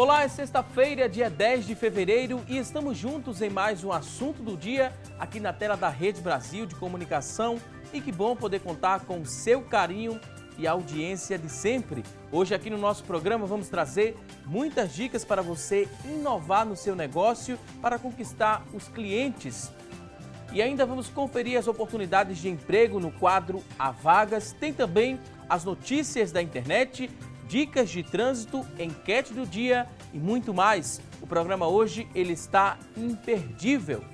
Olá, é sexta-feira, dia 10 de fevereiro e estamos juntos em mais um assunto do dia aqui na tela da Rede Brasil de Comunicação e que bom poder contar com o seu carinho e a audiência de sempre. Hoje aqui no nosso programa vamos trazer muitas dicas para você inovar no seu negócio para conquistar os clientes. E ainda vamos conferir as oportunidades de emprego no quadro Há Vagas, tem também as notícias da internet, dicas de trânsito, enquete do dia e muito mais. O programa hoje ele está imperdível.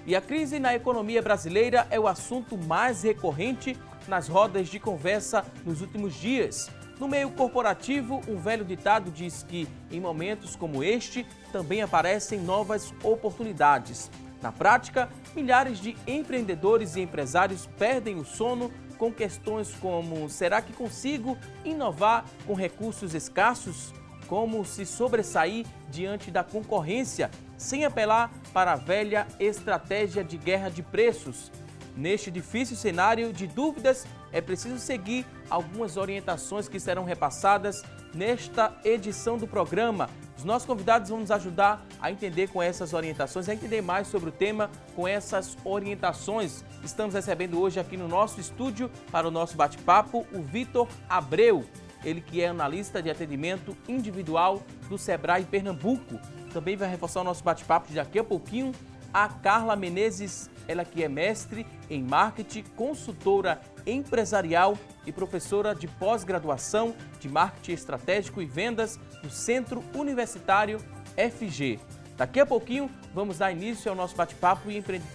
E a crise na economia brasileira é o assunto mais recorrente nas rodas de conversa nos últimos dias. No meio corporativo, um velho ditado diz que em momentos como este também aparecem novas oportunidades. Na prática, milhares de empreendedores e empresários perdem o sono com questões como: será que consigo inovar com recursos escassos? Como se sobressair diante da concorrência, sem apelar para a velha estratégia de guerra de preços? Neste difícil cenário de dúvidas, é preciso seguir algumas orientações que serão repassadas nesta edição do programa. Os nossos convidados vão nos ajudar a entender com essas orientações, a entender mais sobre o tema com essas orientações. Estamos recebendo hoje aqui no nosso estúdio, para o nosso bate-papo, o Vitor Abreu, ele que é analista de atendimento individual do Sebrae Pernambuco. Também vai reforçar o nosso bate-papo daqui a pouquinho a Carla Menezes, ela que é mestre em marketing, consultora empresarial e professora de pós-graduação de marketing estratégico e vendas do Centro Universitário FG. Daqui a pouquinho vamos dar início ao nosso bate-papo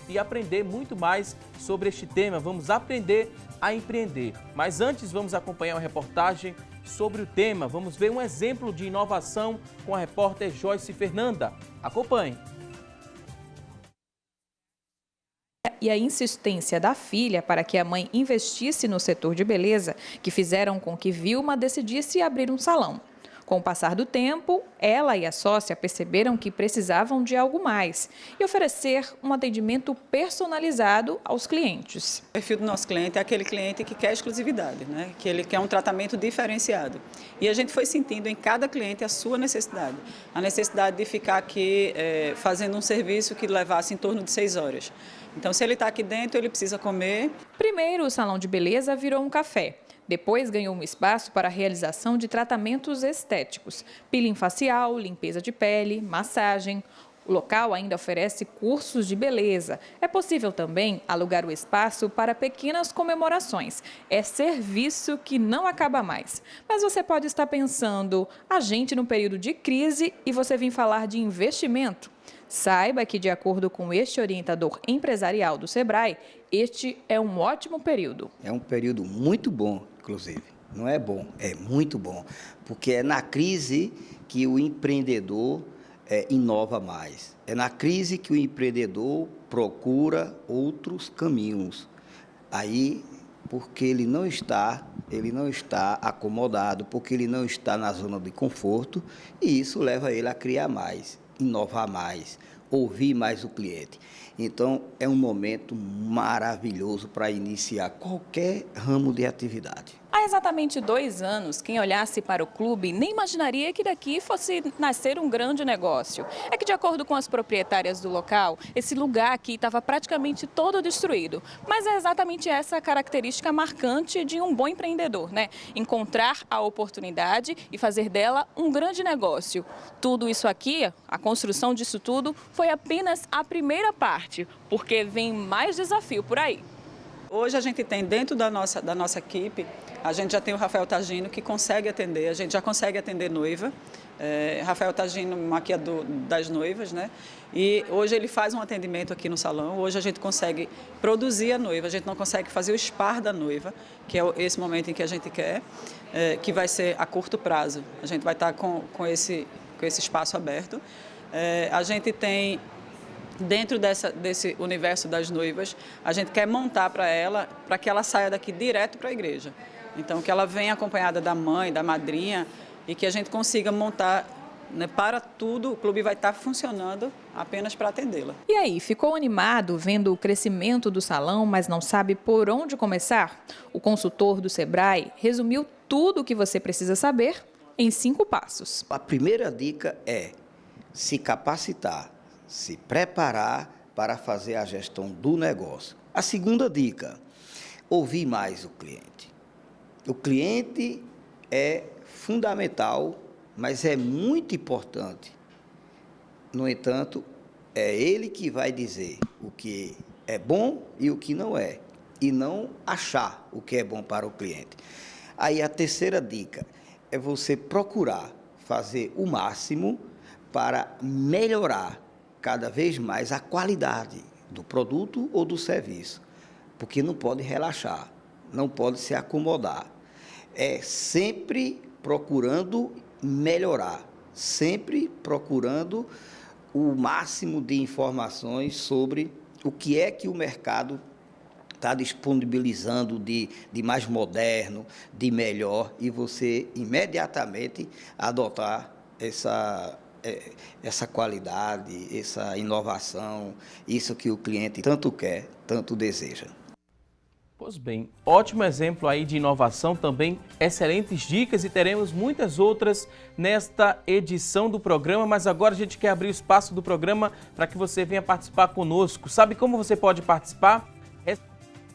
e aprender muito mais sobre este tema. Vamos aprender a empreender. Mas antes vamos acompanhar uma reportagem sobre o tema. Vamos ver um exemplo de inovação com a repórter Joyce Fernanda. Acompanhe. E a insistência da filha para que a mãe investisse no setor de beleza, que fizeram com que Vilma decidisse abrir um salão. Com o passar do tempo, ela e a sócia perceberam que precisavam de algo mais e oferecer um atendimento personalizado aos clientes. O perfil do nosso cliente é aquele cliente que quer exclusividade, né? Que ele quer um tratamento diferenciado. E a gente foi sentindo em cada cliente a sua necessidade. A necessidade de ficar aqui fazendo um serviço que levasse em torno de 6 horas. Então, se ele está aqui dentro, ele precisa comer. Primeiro, o salão de beleza virou um café. Depois ganhou um espaço para a realização de tratamentos estéticos, peeling facial, limpeza de pele, massagem. O local ainda oferece cursos de beleza. É possível também alugar o espaço para pequenas comemorações. É serviço que não acaba mais. Mas você pode estar pensando, a gente no período de crise e você vem falar de investimento? Saiba que, de acordo com este orientador empresarial do Sebrae, este é um ótimo período. É um período muito bom, inclusive. Não é bom, é muito bom. Porque é na crise que o empreendedor inova mais. É na crise que o empreendedor procura outros caminhos. Aí, porque ele não está acomodado, porque ele não está na zona de conforto, e isso leva ele a criar mais, inovar mais, ouvir mais o cliente. Então, é um momento maravilhoso para iniciar qualquer ramo de atividade. Há exatamente 2 anos, quem olhasse para o clube nem imaginaria que daqui fosse nascer um grande negócio. É que, de acordo com as proprietárias do local, esse lugar aqui estava praticamente todo destruído. Mas é exatamente essa a característica marcante de um bom empreendedor, né? Encontrar a oportunidade e fazer dela um grande negócio. Tudo isso aqui, a construção disso tudo, foi apenas a primeira parte, porque vem mais desafio por aí. Hoje a gente tem dentro da nossa equipe, a gente já tem o Rafael Tagino que consegue atender, a gente já consegue atender noiva. Rafael Tagino, maquiador das noivas, né? E hoje ele faz um atendimento aqui no salão. Hoje a gente consegue produzir a noiva, a gente não consegue fazer o spa da noiva, que é esse momento em que a gente quer, que vai ser a curto prazo. A gente vai estar com esse espaço aberto. A gente tem, dentro desse universo das noivas, a gente quer montar para ela, para que ela saia daqui direto para a igreja. Então, que ela venha acompanhada da mãe, da madrinha, e que a gente consiga montar, né, para tudo. O clube vai estar funcionando apenas para atendê-la. E aí, ficou animado vendo o crescimento do salão, mas não sabe por onde começar? O consultor do Sebrae resumiu tudo o que você precisa saber em 5 passos. A primeira dica é se capacitar, se preparar para fazer a gestão do negócio. A segunda dica, ouvir mais o cliente. O cliente é fundamental, mas é muito importante. No entanto, é ele que vai dizer o que é bom e o que não é, e não achar o que é bom para o cliente. Aí a terceira dica é você procurar fazer o máximo para melhorar cada vez mais a qualidade do produto ou do serviço, porque não pode relaxar, não pode se acomodar. É sempre procurando melhorar, sempre procurando o máximo de informações sobre o que é que o mercado está disponibilizando de mais moderno, de melhor, e você imediatamente adotar essa qualidade, essa inovação, isso que o cliente tanto quer, tanto deseja. Pois bem, ótimo exemplo aí de inovação também, excelentes dicas e teremos muitas outras nesta edição do programa, mas agora a gente quer abrir o espaço do programa para que você venha participar conosco. Sabe como você pode participar?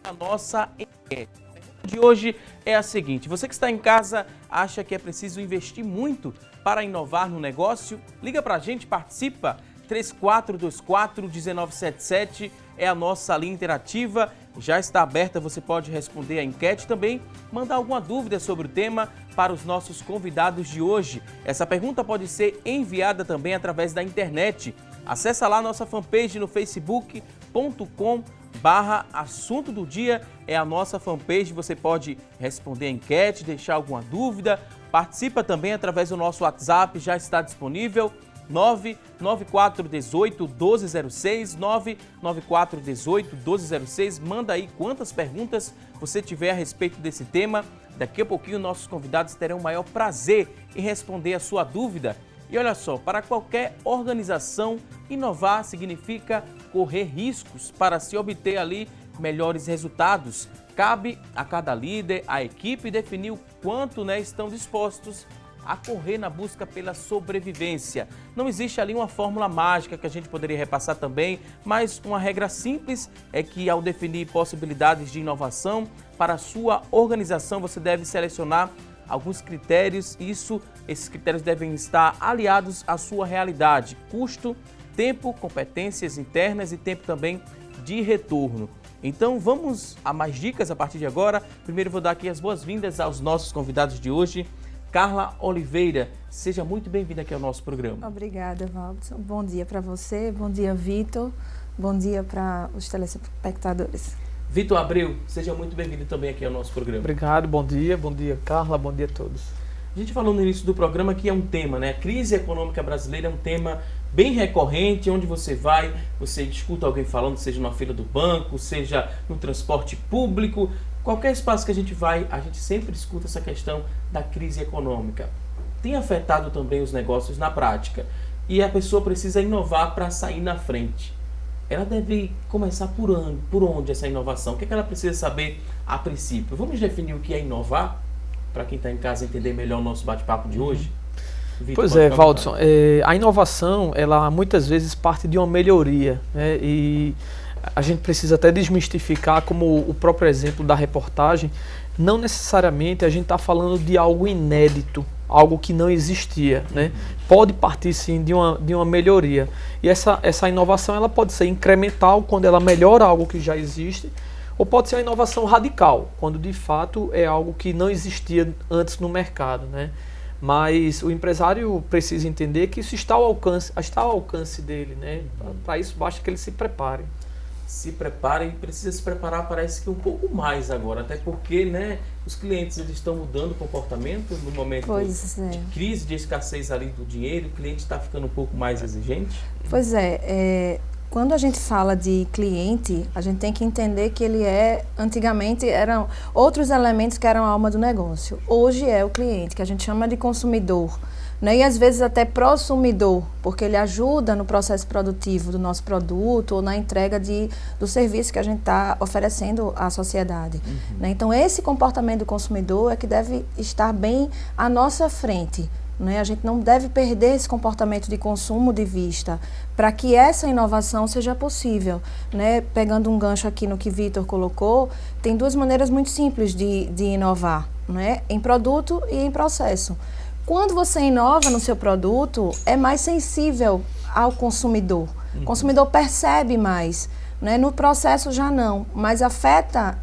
A nossa enquete. A pergunta de hoje é a seguinte: você que está em casa acha que é preciso investir muito para inovar no negócio? Liga para a gente, participa. 3424-1977 é a nossa linha interativa. Já está aberta, você pode responder a enquete também, mandar alguma dúvida sobre o tema para os nossos convidados de hoje. Essa pergunta pode ser enviada também através da internet. Acesse lá a nossa fanpage no facebook.com/assunto do dia, é a nossa fanpage, você pode responder a enquete, deixar alguma dúvida, participa também através do nosso WhatsApp, já está disponível, 99418-1206, 99418-1206, manda aí quantas perguntas você tiver a respeito desse tema, daqui a pouquinho nossos convidados terão o maior prazer em responder a sua dúvida. E olha só, para qualquer organização, inovar significa correr riscos para se obter ali melhores resultados. Cabe a cada líder, a equipe, definir o quanto estão dispostos a correr na busca pela sobrevivência. Não existe ali uma fórmula mágica que a gente poderia repassar também, mas uma regra simples é que ao definir possibilidades de inovação para a sua organização, você deve selecionar alguns critérios, esses critérios devem estar aliados à sua realidade, custo, tempo, competências internas e tempo também de retorno. Então vamos a mais dicas a partir de agora. Primeiro vou dar aqui as boas-vindas aos nossos convidados de hoje. Carla Oliveira, seja muito bem-vinda aqui ao nosso programa. Obrigada, Valdson. Bom dia para você, bom dia, Vitor, bom dia para os telespectadores. Vitor Abreu, seja muito bem-vindo também aqui ao nosso programa. Obrigado, bom dia Carla, bom dia a todos. A gente falou no início do programa que é um tema, A crise econômica brasileira é um tema bem recorrente, onde você vai, você escuta alguém falando, seja na fila do banco, seja no transporte público, qualquer espaço que a gente vai, a gente sempre escuta essa questão da crise econômica. Tem afetado também os negócios na prática e a pessoa precisa inovar para sair na frente. Ela deve começar por onde essa inovação? O que ela precisa saber a princípio? Vamos definir o que é inovar? Para quem está em casa entender melhor o nosso bate-papo de hoje? Vitor, pois é, Valdson, a inovação, ela muitas vezes parte de uma melhoria, e a gente precisa até desmistificar, como o próprio exemplo da reportagem, não necessariamente a gente está falando de algo inédito, algo que não existia, Pode partir sim de uma melhoria. E essa inovação ela pode ser incremental, quando ela melhora algo que já existe, ou pode ser uma inovação radical, quando de fato é algo que não existia antes no mercado, Mas o empresário precisa entender que isso está ao alcance dele, Para isso basta que ele se prepare. Se prepare e precisa se preparar, parece que um pouco mais agora, até porque os clientes eles estão mudando o comportamento no momento de crise, de escassez ali do dinheiro, o cliente está ficando um pouco mais exigente? Pois quando a gente fala de cliente, a gente tem que entender que ele antigamente eram outros elementos que eram a alma do negócio. Hoje é o cliente, que a gente chama de consumidor, E às vezes até prosumidor, porque ele ajuda no processo produtivo do nosso produto ou na entrega do serviço que a gente está oferecendo à sociedade. Então esse comportamento do consumidor é que deve estar bem à nossa frente. né? A gente não deve perder esse comportamento de consumo de vista para que essa inovação seja possível, né? Pegando um gancho aqui no que Vitor colocou, tem duas maneiras muito simples de inovar, né? Em produto e em processo. Quando você inova no seu produto, é mais sensível ao consumidor. O consumidor percebe mais, né? No processo já não, mas afeta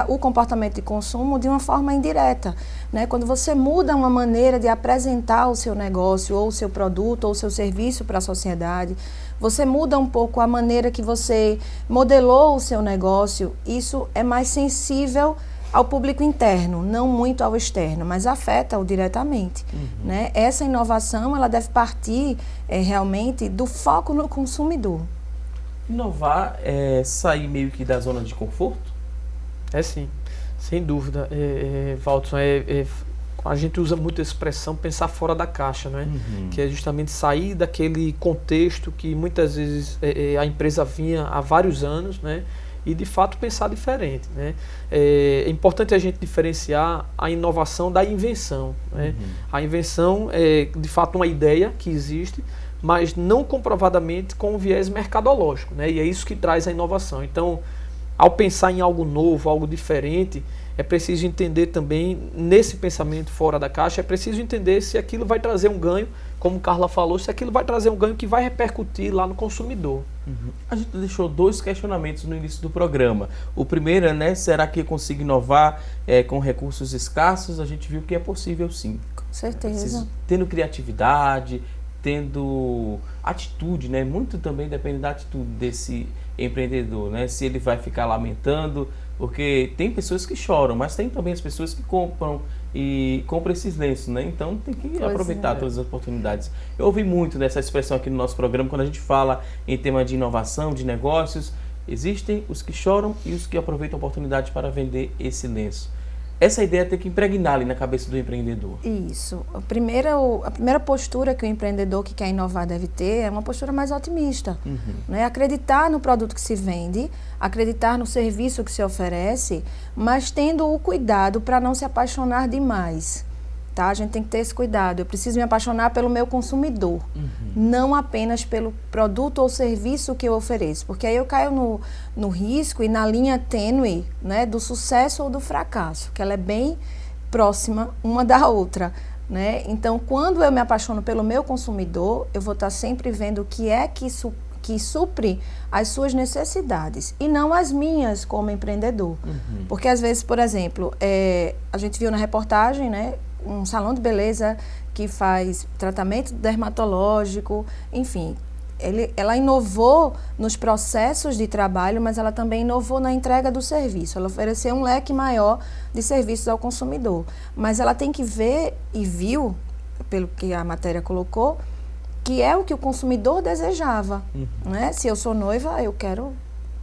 o comportamento de consumo de uma forma indireta, né? Quando você muda uma maneira de apresentar o seu negócio, ou o seu produto, ou o seu serviço para a sociedade, você muda um pouco a maneira que você modelou o seu negócio, isso é mais sensível ao público interno, não muito ao externo, mas afeta-o diretamente, né? Essa inovação, ela deve partir realmente do foco no consumidor. Inovar é sair meio que da zona de conforto? É sim, sem dúvida. Walton, a gente usa muito a expressão pensar fora da caixa, né? Que é justamente sair daquele contexto que muitas vezes a empresa vinha há vários anos, né? E de fato pensar diferente, né? É importante a gente diferenciar a inovação da invenção, né? A invenção é de fato uma ideia que existe, mas não comprovadamente com um viés mercadológico, né? E é isso que traz a inovação. Então, ao pensar em algo novo, algo diferente, é preciso entender também, nesse pensamento fora da caixa, é preciso entender se aquilo vai trazer um ganho, como Carla falou, se aquilo vai trazer um ganho que vai repercutir lá no consumidor. A gente deixou 2 questionamentos no início do programa. O primeiro é, né, será que eu consigo inovar com recursos escassos? A gente viu que é possível sim. Com certeza. Tendo criatividade, tendo atitude, né? Muito também depende da atitude desse empreendedor, né? Se ele vai ficar lamentando, porque tem pessoas que choram, mas tem também as pessoas que compram esses lenços, né? Então tem que aproveitar todas as oportunidades. Eu ouvi muito dessa expressão aqui no nosso programa, quando a gente fala em tema de inovação, de negócios, existem os que choram e os que aproveitam a oportunidade para vender esse lenço. Essa ideia tem que impregnar ali na cabeça do empreendedor. Isso. A primeira postura que o empreendedor que quer inovar deve ter é uma postura mais otimista. Né? Acreditar no produto que se vende, acreditar no serviço que se oferece, mas tendo o cuidado para não se apaixonar demais. Tá? A gente tem que ter esse cuidado. Eu preciso me apaixonar pelo meu consumidor, não apenas pelo produto ou serviço que eu ofereço. Porque aí eu caio no risco e na linha tênue, né, do sucesso ou do fracasso, que ela é bem próxima uma da outra. Né? Então, quando eu me apaixono pelo meu consumidor, eu vou estar sempre vendo o que é que supre as suas necessidades e não as minhas como empreendedor. Porque às vezes, por exemplo, a gente viu na reportagem, né, um salão de beleza que faz tratamento dermatológico, enfim, ela inovou nos processos de trabalho, mas ela também inovou na entrega do serviço. Ela ofereceu um leque maior de serviços ao consumidor. Mas ela tem que ver, e viu, pelo que a matéria colocou, que é o que o consumidor desejava. Né? Se eu sou noiva, eu quero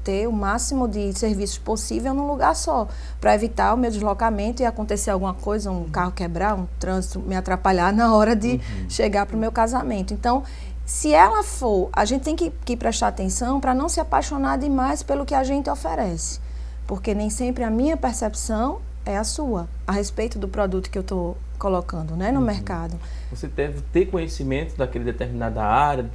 ter o máximo de serviços possível num lugar só, para evitar o meu deslocamento e acontecer alguma coisa, um carro quebrar, um trânsito me atrapalhar na hora de chegar para o meu casamento. Então, se ela for, a gente tem que prestar atenção para não se apaixonar demais pelo que a gente oferece, porque nem sempre a minha percepção é a sua, a respeito do produto que eu estou colocando, né, no mercado. Você deve ter conhecimento daquele determinada área,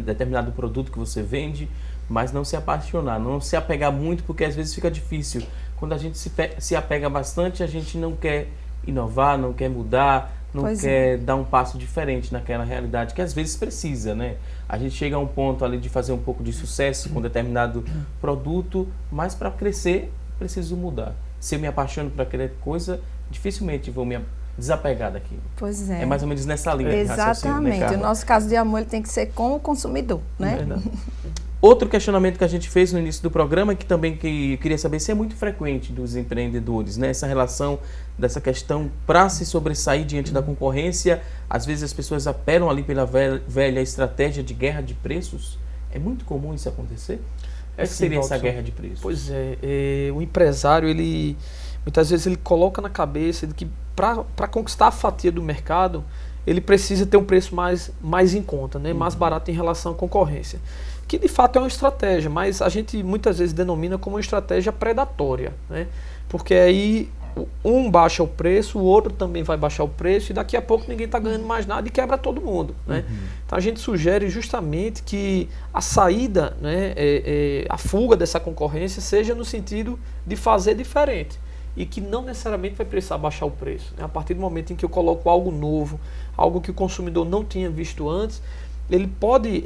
determinado produto que você vende, mas não se apaixonar, não se apegar muito, porque às vezes fica difícil. Quando a gente se apega bastante, a gente não quer inovar, não quer mudar, não quer dar um passo diferente naquela realidade, que às vezes precisa, né? A gente chega a um ponto ali de fazer um pouco de sucesso com determinado produto, mas para crescer, preciso mudar. Se eu me apaixono por aquela coisa, dificilmente vou me desapegar daquilo. Pois é. É mais ou menos nessa linha. Exatamente. Né, o nosso caso de amor ele tem que ser com o consumidor, né? É verdade. Outro questionamento que a gente fez no início do programa, que também queria saber se é muito frequente dos empreendedores, né? Essa relação dessa questão para se sobressair diante da concorrência. Às vezes as pessoas apelam ali pela velha estratégia de guerra de preços. É muito comum isso acontecer? O que seria essa guerra de preços? Pois é, o empresário, muitas vezes ele coloca na cabeça de que para conquistar a fatia do mercado, ele precisa ter um preço mais em conta, né? Mais barato em relação à concorrência. Que de fato é uma estratégia, mas a gente muitas vezes denomina como uma estratégia predatória, né? Porque aí um baixa o preço, o outro também vai baixar o preço e daqui a pouco ninguém está ganhando mais nada e quebra todo mundo, né? Então a gente sugere justamente que a saída, né, a fuga dessa concorrência seja no sentido de fazer diferente e que não necessariamente vai precisar baixar o preço, né? A partir do momento em que eu coloco algo novo, algo que o consumidor não tinha visto antes, ele pode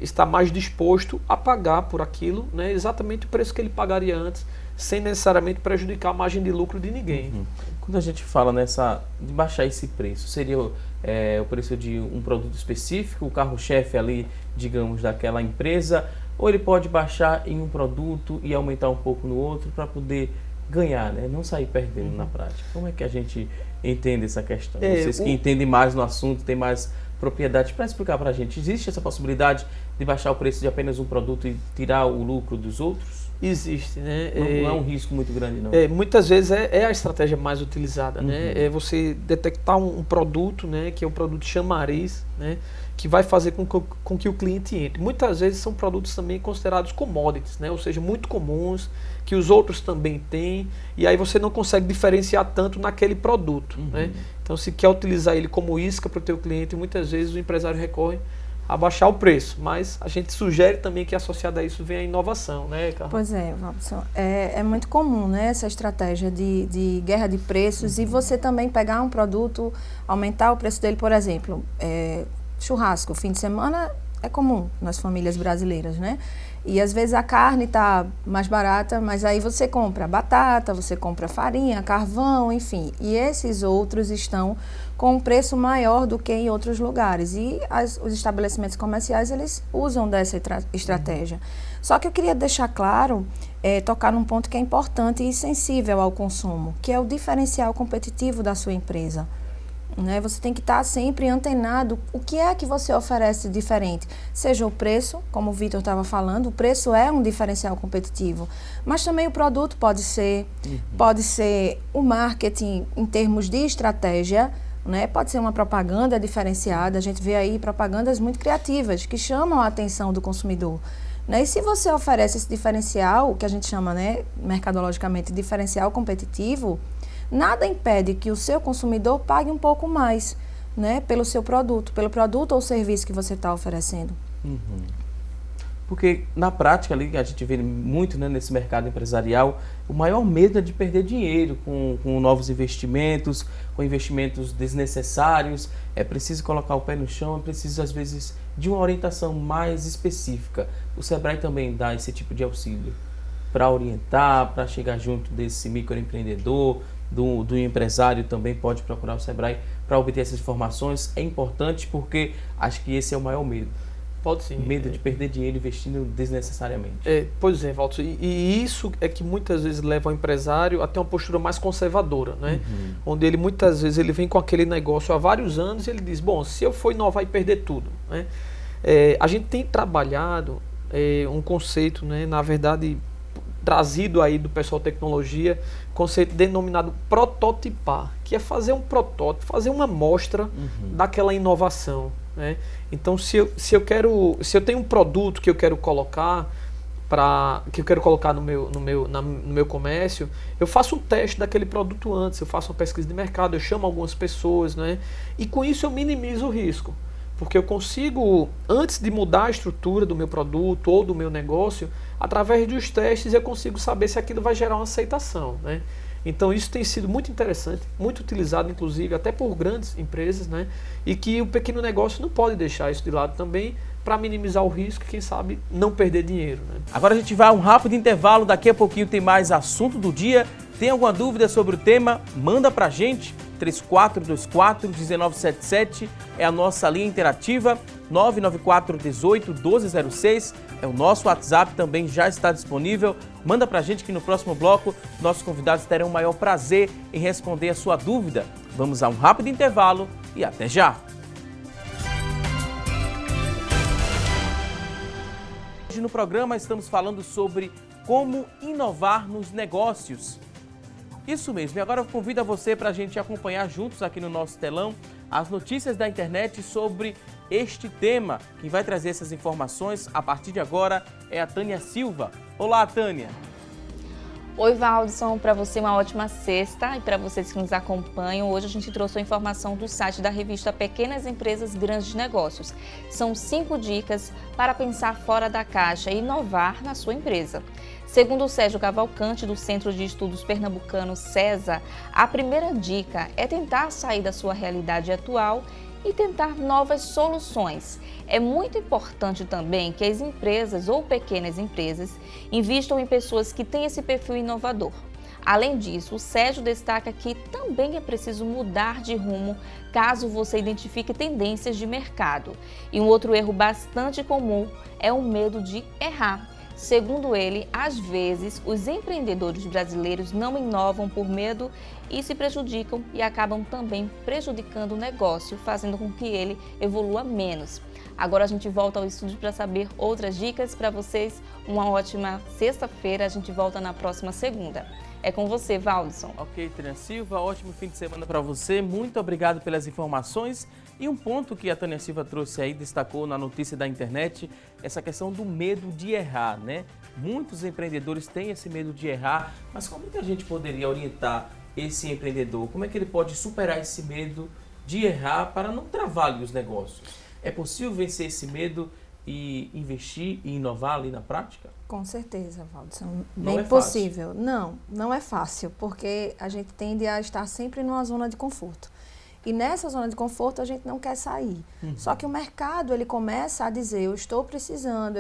estar mais disposto a pagar por aquilo, né, exatamente o preço que ele pagaria antes, sem necessariamente prejudicar a margem de lucro de ninguém. Quando a gente fala de baixar esse preço, seria o preço de um produto específico, o carro-chefe ali, digamos, daquela empresa, ou ele pode baixar em um produto e aumentar um pouco no outro para poder ganhar, né? Não sair perdendo na prática. Como é que a gente entende essa questão? Vocês que entendem mais no assunto, têm mais propriedade, para explicar para a gente, existe essa possibilidade de baixar o preço de apenas um produto e tirar o lucro dos outros? Existe, né? Não é um risco muito grande, não. Muitas vezes é a estratégia mais utilizada, né? É você detectar um produto, né, que é um produto chamariz, né, que vai fazer com que o cliente entre. Muitas vezes são produtos também considerados commodities, né, ou seja, muito comuns, que os outros também têm, e aí você não consegue diferenciar tanto naquele produto, né? Então, se quer utilizar ele como isca para o teu cliente, muitas vezes o empresário recorre a baixar o preço, mas a gente sugere também que associado a isso venha a inovação, né, Carla? Pois é, Robson, é muito comum, né, essa estratégia de guerra de preços e você também pegar um produto, aumentar o preço dele, por exemplo, churrasco, fim de semana é comum nas famílias brasileiras, né? E às vezes a carne está mais barata, mas aí você compra batata, você compra farinha, carvão, enfim. E esses outros estão com um preço maior do que em outros lugares. E os estabelecimentos comerciais, eles usam dessa estratégia. Só que eu queria deixar claro, tocar num ponto que é importante e sensível ao consumo, que é o diferencial competitivo da sua empresa. Né? Você tem que estar sempre antenado o que é que você oferece diferente, seja o preço, como o Vitor estava falando, o preço é um diferencial competitivo, mas também o produto pode ser o marketing em termos de estratégia, né? Pode ser uma propaganda diferenciada, a gente vê aí propagandas muito criativas que chamam a atenção do consumidor. Né? E se você oferece esse diferencial, que a gente chama, né, mercadologicamente, diferencial competitivo, nada impede que o seu consumidor pague um pouco mais, né, pelo seu produto, pelo produto ou serviço que você está oferecendo. Porque na prática ali, a gente vê muito, né, nesse mercado empresarial, o maior medo é de perder dinheiro com novos investimentos, com investimentos desnecessários. É preciso colocar o pé no chão, é preciso às vezes de uma orientação mais específica. O Sebrae também dá esse tipo de auxílio para orientar, para chegar junto desse microempreendedor, do empresário também pode procurar o Sebrae para obter essas informações. É importante porque acho que esse é o maior medo. Pode sim. Medo de perder dinheiro investindo desnecessariamente. Pois é, Walter. E isso é que muitas vezes leva o empresário a ter uma postura mais conservadora, né? Onde ele muitas vezes ele vem com aquele negócio há vários anos e ele diz, bom, se eu for inovar e perder tudo, né? A gente tem trabalhado um conceito, né, na verdade, trazido aí do pessoal de tecnologia, conceito denominado prototipar, que é fazer um protótipo, fazer uma amostra daquela inovação, né? Então, se eu tenho um produto que eu quero colocar no meu comércio, eu faço um teste daquele produto antes, eu faço uma pesquisa de mercado, eu chamo algumas pessoas, né? E com isso eu minimizo o risco. Porque eu consigo, antes de mudar a estrutura do meu produto ou do meu negócio, através dos testes eu consigo saber se aquilo vai gerar uma aceitação, né? Então isso tem sido muito interessante, muito utilizado inclusive até por grandes empresas, né? E que o pequeno negócio não pode deixar isso de lado também para minimizar o risco e quem sabe não perder dinheiro, né? Agora a gente vai a um rápido intervalo, daqui a pouquinho tem mais assunto do dia. Tem alguma dúvida sobre o tema? Manda pra gente, 3424-1977 é a nossa linha interativa, 994-18-1206 é o nosso WhatsApp, também já está disponível. Manda pra gente que no próximo bloco nossos convidados terão o maior prazer em responder a sua dúvida. Vamos a um rápido intervalo e até já! Hoje no programa estamos falando sobre como inovar nos negócios. Isso mesmo, e agora eu convido a você para a gente acompanhar juntos aqui no nosso telão as notícias da internet sobre este tema. Quem vai trazer essas informações a partir de agora é a Tânia Silva. Olá, Tânia! Oi, Valdson, para você uma ótima sexta e para vocês que nos acompanham, hoje a gente trouxe a informação do site da revista Pequenas Empresas, Grandes Negócios. São 5 dicas para pensar fora da caixa e inovar na sua empresa. Segundo o Sérgio Cavalcante, do Centro de Estudos Pernambucano CESA, a primeira dica é tentar sair da sua realidade atual e tentar novas soluções. É muito importante também que as empresas ou pequenas empresas invistam em pessoas que têm esse perfil inovador. Além disso, o Sérgio destaca que também é preciso mudar de rumo caso você identifique tendências de mercado. E um outro erro bastante comum é o medo de errar. Segundo ele, às vezes, os empreendedores brasileiros não inovam por medo e se prejudicam e acabam também prejudicando o negócio, fazendo com que ele evolua menos. Agora a gente volta ao estúdio para saber outras dicas para vocês. Uma ótima sexta-feira, a gente volta na próxima segunda. É com você, Valdson. Ok, Tânia Silva, ótimo fim de semana para você. Muito obrigado pelas informações. E um ponto que a Tânia Silva trouxe aí, destacou na notícia da internet, essa questão do medo de errar, né? Muitos empreendedores têm esse medo de errar, mas como que a gente poderia orientar esse empreendedor? Como é que ele pode superar esse medo de errar para não travar os negócios? É possível vencer esse medo e investir e inovar ali na prática? Com certeza, Valdson. Não Bem é possível. Não é fácil, porque a gente tende a estar sempre numa zona de conforto. E nessa zona de conforto a gente não quer sair. Só que o mercado, ele começa a dizer, eu estou precisando.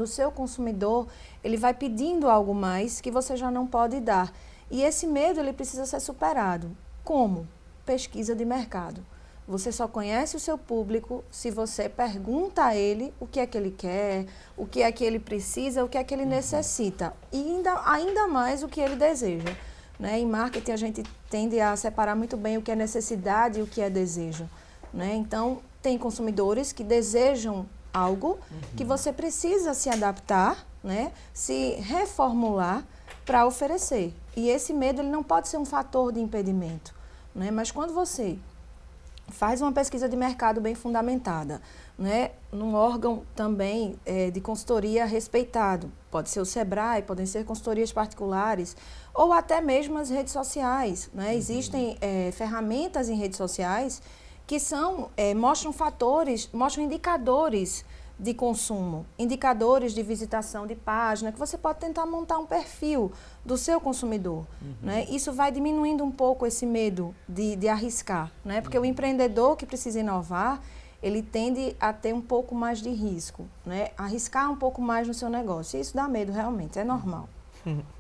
O seu consumidor, ele vai pedindo algo mais que você já não pode dar. E esse medo, ele precisa ser superado. Como? Pesquisa de mercado. Você só conhece o seu público se você pergunta a ele o que é que ele quer, o que é que ele precisa, o que é que ele necessita. E ainda mais o que ele deseja. Né? Em marketing, a gente tende a separar muito bem o que é necessidade e o que é desejo. Né? Então, tem consumidores que desejam algo que você precisa se adaptar, né? Se reformular para oferecer. E esse medo, ele não pode ser um fator de impedimento. Né? Mas quando você faz uma pesquisa de mercado bem fundamentada, né, num órgão também de consultoria respeitado. Pode ser o Sebrae, podem ser consultorias particulares, ou até mesmo as redes sociais. Né? Existem ferramentas em redes sociais que mostram indicadores de consumo, indicadores de visitação de página, que você pode tentar montar um perfil do seu consumidor. Né? Isso vai diminuindo um pouco esse medo de arriscar, né? Porque o empreendedor que precisa inovar, ele tende a ter um pouco mais de risco, né? Arriscar um pouco mais no seu negócio. E isso dá medo, realmente, é normal.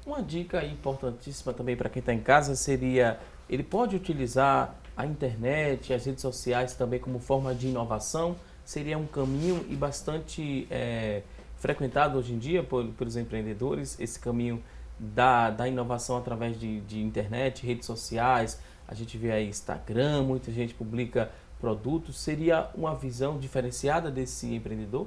Uma dica importantíssima também para quem está em casa seria, ele pode utilizar a internet, as redes sociais também como forma de inovação. Seria um caminho e bastante frequentado hoje em dia pelos empreendedores, esse caminho da inovação através de internet, redes sociais. A gente vê aí Instagram, muita gente publica produtos. Seria uma visão diferenciada desse empreendedor?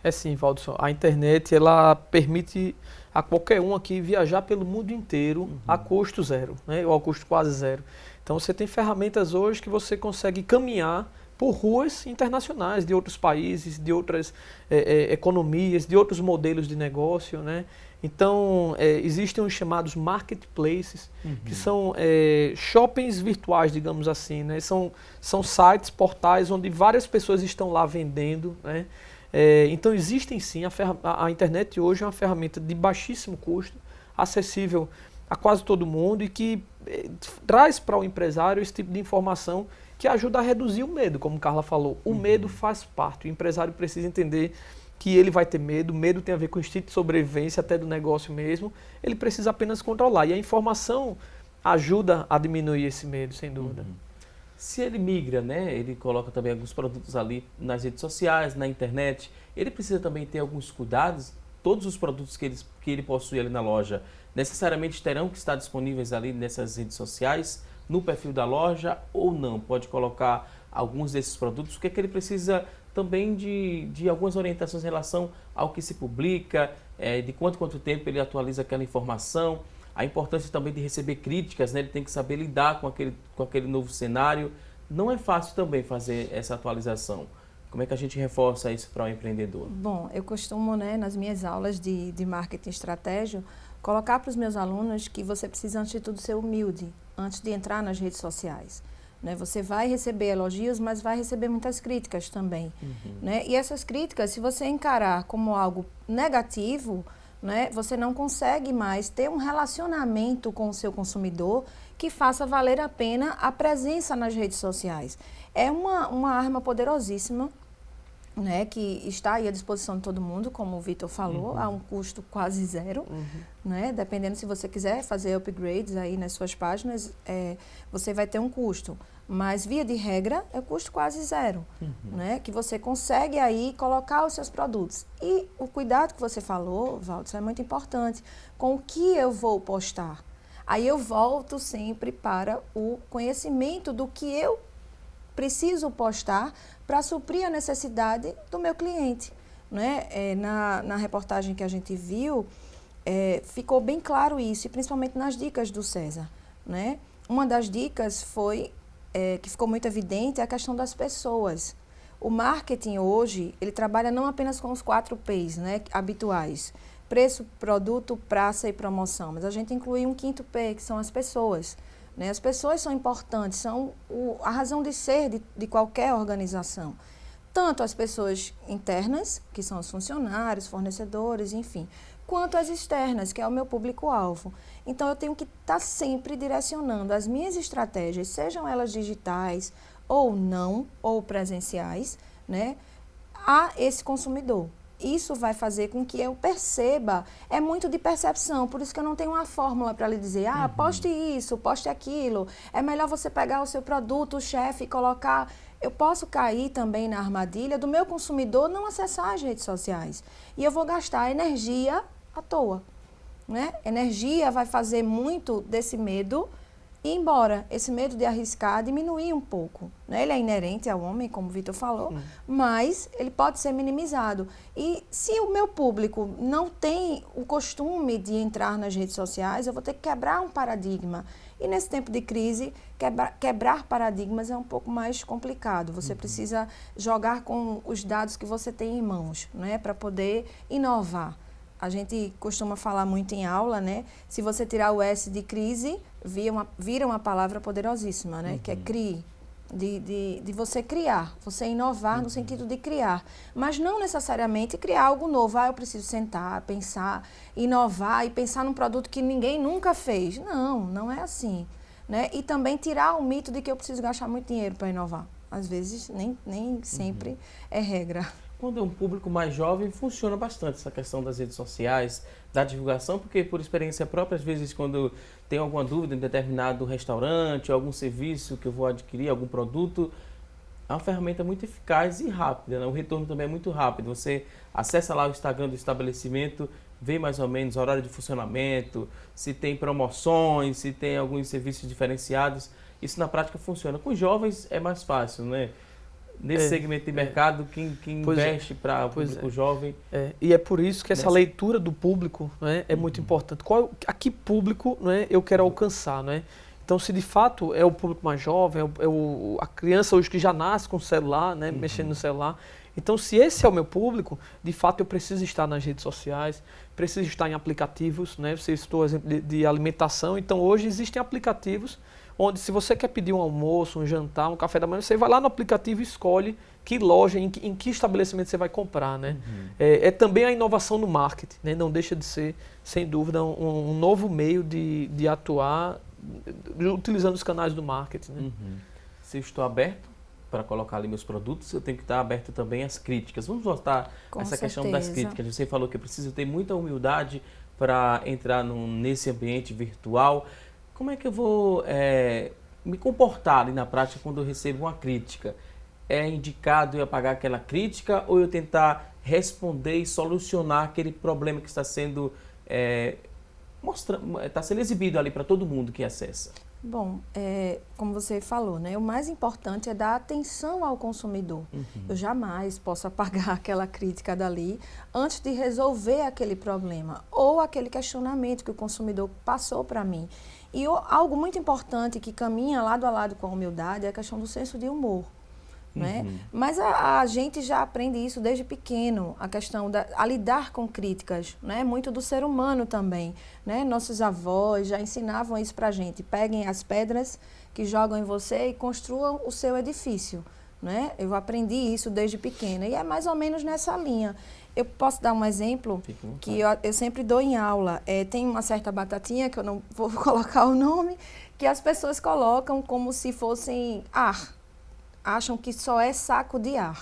É sim, Valdson. A internet, ela permite a qualquer um aqui viajar pelo mundo inteiro a custo zero, né? Ou a custo quase zero. Então você tem ferramentas hoje que você consegue caminhar por ruas internacionais de outros países, de outras economias, de outros modelos de negócio, né? Então, existem os chamados marketplaces, que são shoppings virtuais, digamos assim, né? São sites, portais, onde várias pessoas estão lá vendendo, né? Então, existem sim, a internet hoje é uma ferramenta de baixíssimo custo, acessível a quase todo mundo e que traz para o empresário esse tipo de informação que ajuda a reduzir o medo, como Carla falou. O medo faz parte, o empresário precisa entender que ele vai ter medo, medo tem a ver com o instinto de sobrevivência até do negócio mesmo, ele precisa apenas controlar. E a informação ajuda a diminuir esse medo, sem dúvida. Se ele migra, né, ele coloca também alguns produtos ali nas redes sociais, na internet, ele precisa também ter alguns cuidados. Todos os produtos que ele possui ali na loja necessariamente terão que estar disponíveis ali nessas redes sociais, no perfil da loja, ou não? Pode colocar alguns desses produtos? O que é que ele precisa também de algumas orientações em relação ao que se publica, de quanto tempo ele atualiza aquela informação, a importância também de receber críticas, né? Ele tem que saber lidar com aquele novo cenário. Não é fácil também fazer essa atualização. Como é que a gente reforça isso para o empreendedor? Bom, eu costumo, né, nas minhas aulas de marketing estratégico, colocar para os meus alunos que você precisa, antes de tudo, ser humilde, antes de entrar nas redes sociais. Né? Você vai receber elogios, mas vai receber muitas críticas também. Né? E essas críticas, se você encarar como algo negativo, né, você não consegue mais ter um relacionamento com o seu consumidor que faça valer a pena a presença nas redes sociais. É uma arma poderosíssima, né, que está aí à disposição de todo mundo, como o Vitor falou, a um custo quase zero, né, dependendo se você quiser fazer upgrades aí nas suas páginas, você vai ter um custo, mas via de regra é custo quase zero, né, que você consegue aí colocar os seus produtos. E o cuidado que você falou, Valdes, é muito importante, com o que eu vou postar. Aí eu volto sempre para o conhecimento do que eu preciso postar para suprir a necessidade do meu cliente. Né? Na reportagem que a gente viu, ficou bem claro isso, e principalmente nas dicas do César. Né? Uma das dicas que ficou muito evidente, é a questão das pessoas. O marketing hoje, ele trabalha não apenas com os 4 P's, né, habituais. Preço, produto, praça e promoção. Mas a gente inclui um 5º P, que são as pessoas. Né? As pessoas são importantes, são a razão de ser de qualquer organização. Tanto as pessoas internas, que são os funcionários, fornecedores, enfim, quanto as externas, que é o meu público-alvo. Então, eu tenho que estar sempre direcionando as minhas estratégias, sejam elas digitais ou não, ou presenciais, né, a esse consumidor. Isso vai fazer com que eu perceba, é muito de percepção, por isso que eu não tenho uma fórmula para lhe dizer, poste isso, poste aquilo, é melhor você pegar o seu produto, o chefe, e colocar. Eu posso cair também na armadilha do meu consumidor não acessar as redes sociais. E eu vou gastar energia à toa. Né? Energia vai fazer muito desse medo ir embora. Esse medo de arriscar diminuir um pouco. Né? Ele é inerente ao homem, como o Vitor falou, mas ele pode ser minimizado. E se o meu público não tem o costume de entrar nas redes sociais, eu vou ter que quebrar um paradigma. E nesse tempo de crise, quebrar paradigmas é um pouco mais complicado. Você precisa jogar com os dados que você tem em mãos, né, para poder inovar. A gente costuma falar muito em aula, né? Se você tirar o S de crise, vira uma palavra poderosíssima, né? Que é CRI, de você criar, você inovar no sentido de criar. Mas não necessariamente criar algo novo. Eu preciso sentar, pensar, inovar e pensar num produto que ninguém nunca fez. Não é assim. Né? E também tirar o mito de que eu preciso gastar muito dinheiro para inovar. Às vezes, nem sempre é regra. Quando é um público mais jovem, funciona bastante essa questão das redes sociais, da divulgação, porque por experiência própria, às vezes quando tem alguma dúvida em determinado restaurante, algum serviço que eu vou adquirir, algum produto, é uma ferramenta muito eficaz e rápida, né? O retorno também é muito rápido. Você acessa lá o Instagram do estabelecimento, vê mais ou menos o horário de funcionamento, se tem promoções, se tem alguns serviços diferenciados. Isso na prática funciona. Com jovens é mais fácil, né? Nesse segmento de mercado, quem investe para o público jovem. E é por isso que essa leitura do público, né, é muito importante. A que público, né, eu quero alcançar? Né? Então, se de fato é o público mais jovem, a criança hoje que já nasce com o celular, né, mexendo no celular. Então, se esse é o meu público, de fato eu preciso estar nas redes sociais, preciso estar em aplicativos. Né? Você citou o exemplo de alimentação. Então, hoje existem aplicativos onde, se você quer pedir um almoço, um jantar, um café da manhã, você vai lá no aplicativo e escolhe que loja, em que estabelecimento você vai comprar. Né? É também a inovação no marketing, né? Não deixa de ser, sem dúvida, um novo meio de atuar utilizando os canais do marketing. Né? Se eu estou aberto para colocar ali meus produtos, eu tenho que estar aberto também às críticas. Vamos voltar a essa questão das críticas. Você falou que eu preciso ter muita humildade para entrar nesse ambiente virtual. Como é que eu vou me comportar ali na prática quando eu recebo uma crítica? É indicado eu apagar aquela crítica ou eu tentar responder e solucionar aquele problema que está sendo, está sendo exibido ali para todo mundo que acessa? Bom, como você falou, né, o mais importante é dar atenção ao consumidor. Eu jamais posso apagar aquela crítica dali antes de resolver aquele problema ou aquele questionamento que o consumidor passou para mim. E algo muito importante que caminha lado a lado com a humildade é a questão do senso de humor. né? Mas a gente já aprende isso desde pequeno, a questão a lidar com críticas, né? Muito do ser humano também, né? Nossos avós já ensinavam isso pra gente. Peguem as pedras que jogam em você e construam o seu edifício, né? Eu aprendi isso desde pequena e é mais ou menos nessa linha. Eu posso dar um exemplo que eu sempre dou em aula. Tem uma certa batatinha, que eu não vou colocar o nome, que as pessoas colocam como se fossem ar. Acham que só é saco de ar.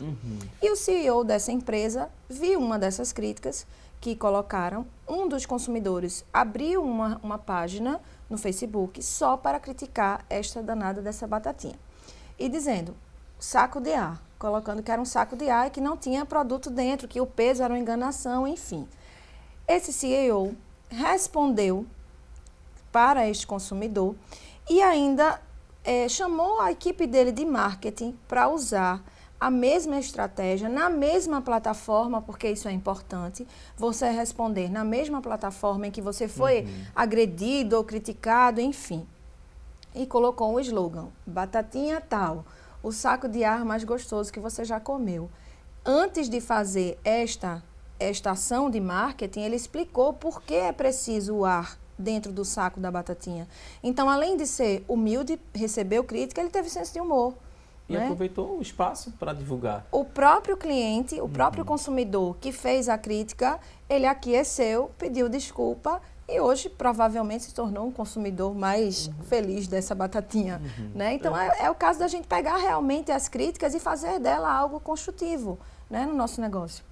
E o CEO dessa empresa viu uma dessas críticas que colocaram. Um dos consumidores abriu uma página no Facebook só para criticar esta danada dessa batatinha. E dizendo, saco de ar, colocando que era um saco de ar e que não tinha produto dentro, que o peso era uma enganação, enfim. Esse CEO respondeu para este consumidor e ainda chamou a equipe dele de marketing para usar a mesma estratégia na mesma plataforma, porque isso é importante, você responder na mesma plataforma em que você foi agredido ou criticado, enfim. E colocou um slogan, batatinha tal, o saco de ar mais gostoso que você já comeu. Antes de fazer esta ação de marketing, ele explicou por que é preciso o ar dentro do saco da batatinha. Então, além de ser humilde, recebeu crítica, ele teve senso de humor. E aproveitou o espaço para divulgar. O próprio cliente, o próprio consumidor que fez a crítica, ele aqueceu, pediu desculpa e hoje provavelmente se tornou um consumidor mais feliz dessa batatinha. Né? Então, é o caso da gente pegar realmente as críticas e fazer dela algo construtivo, né, no nosso negócio.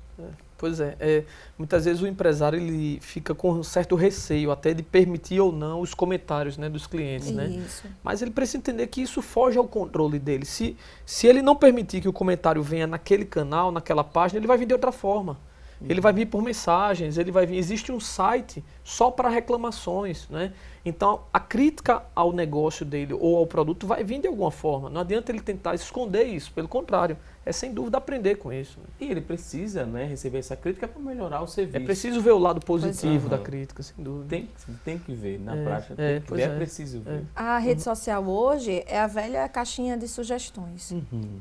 Pois é, muitas vezes o empresário ele fica com um certo receio até de permitir ou não os comentários, né, dos clientes, né? Mas ele precisa entender que isso foge ao controle dele. Se ele não permitir que o comentário venha naquele canal, naquela página, ele vai vir de outra forma. Ele vai vir por mensagens, ele vai vir. Existe um site só para reclamações, né? Então, a crítica ao negócio dele ou ao produto vai vir de alguma forma. Não adianta ele tentar esconder isso, pelo contrário. É sem dúvida aprender com isso. E ele precisa, né, receber essa crítica para melhorar o serviço. É preciso ver o lado positivo da crítica, sem dúvida. Tem que ver, na prática, tem que ver, é preciso ver. A rede social hoje é a velha caixinha de sugestões,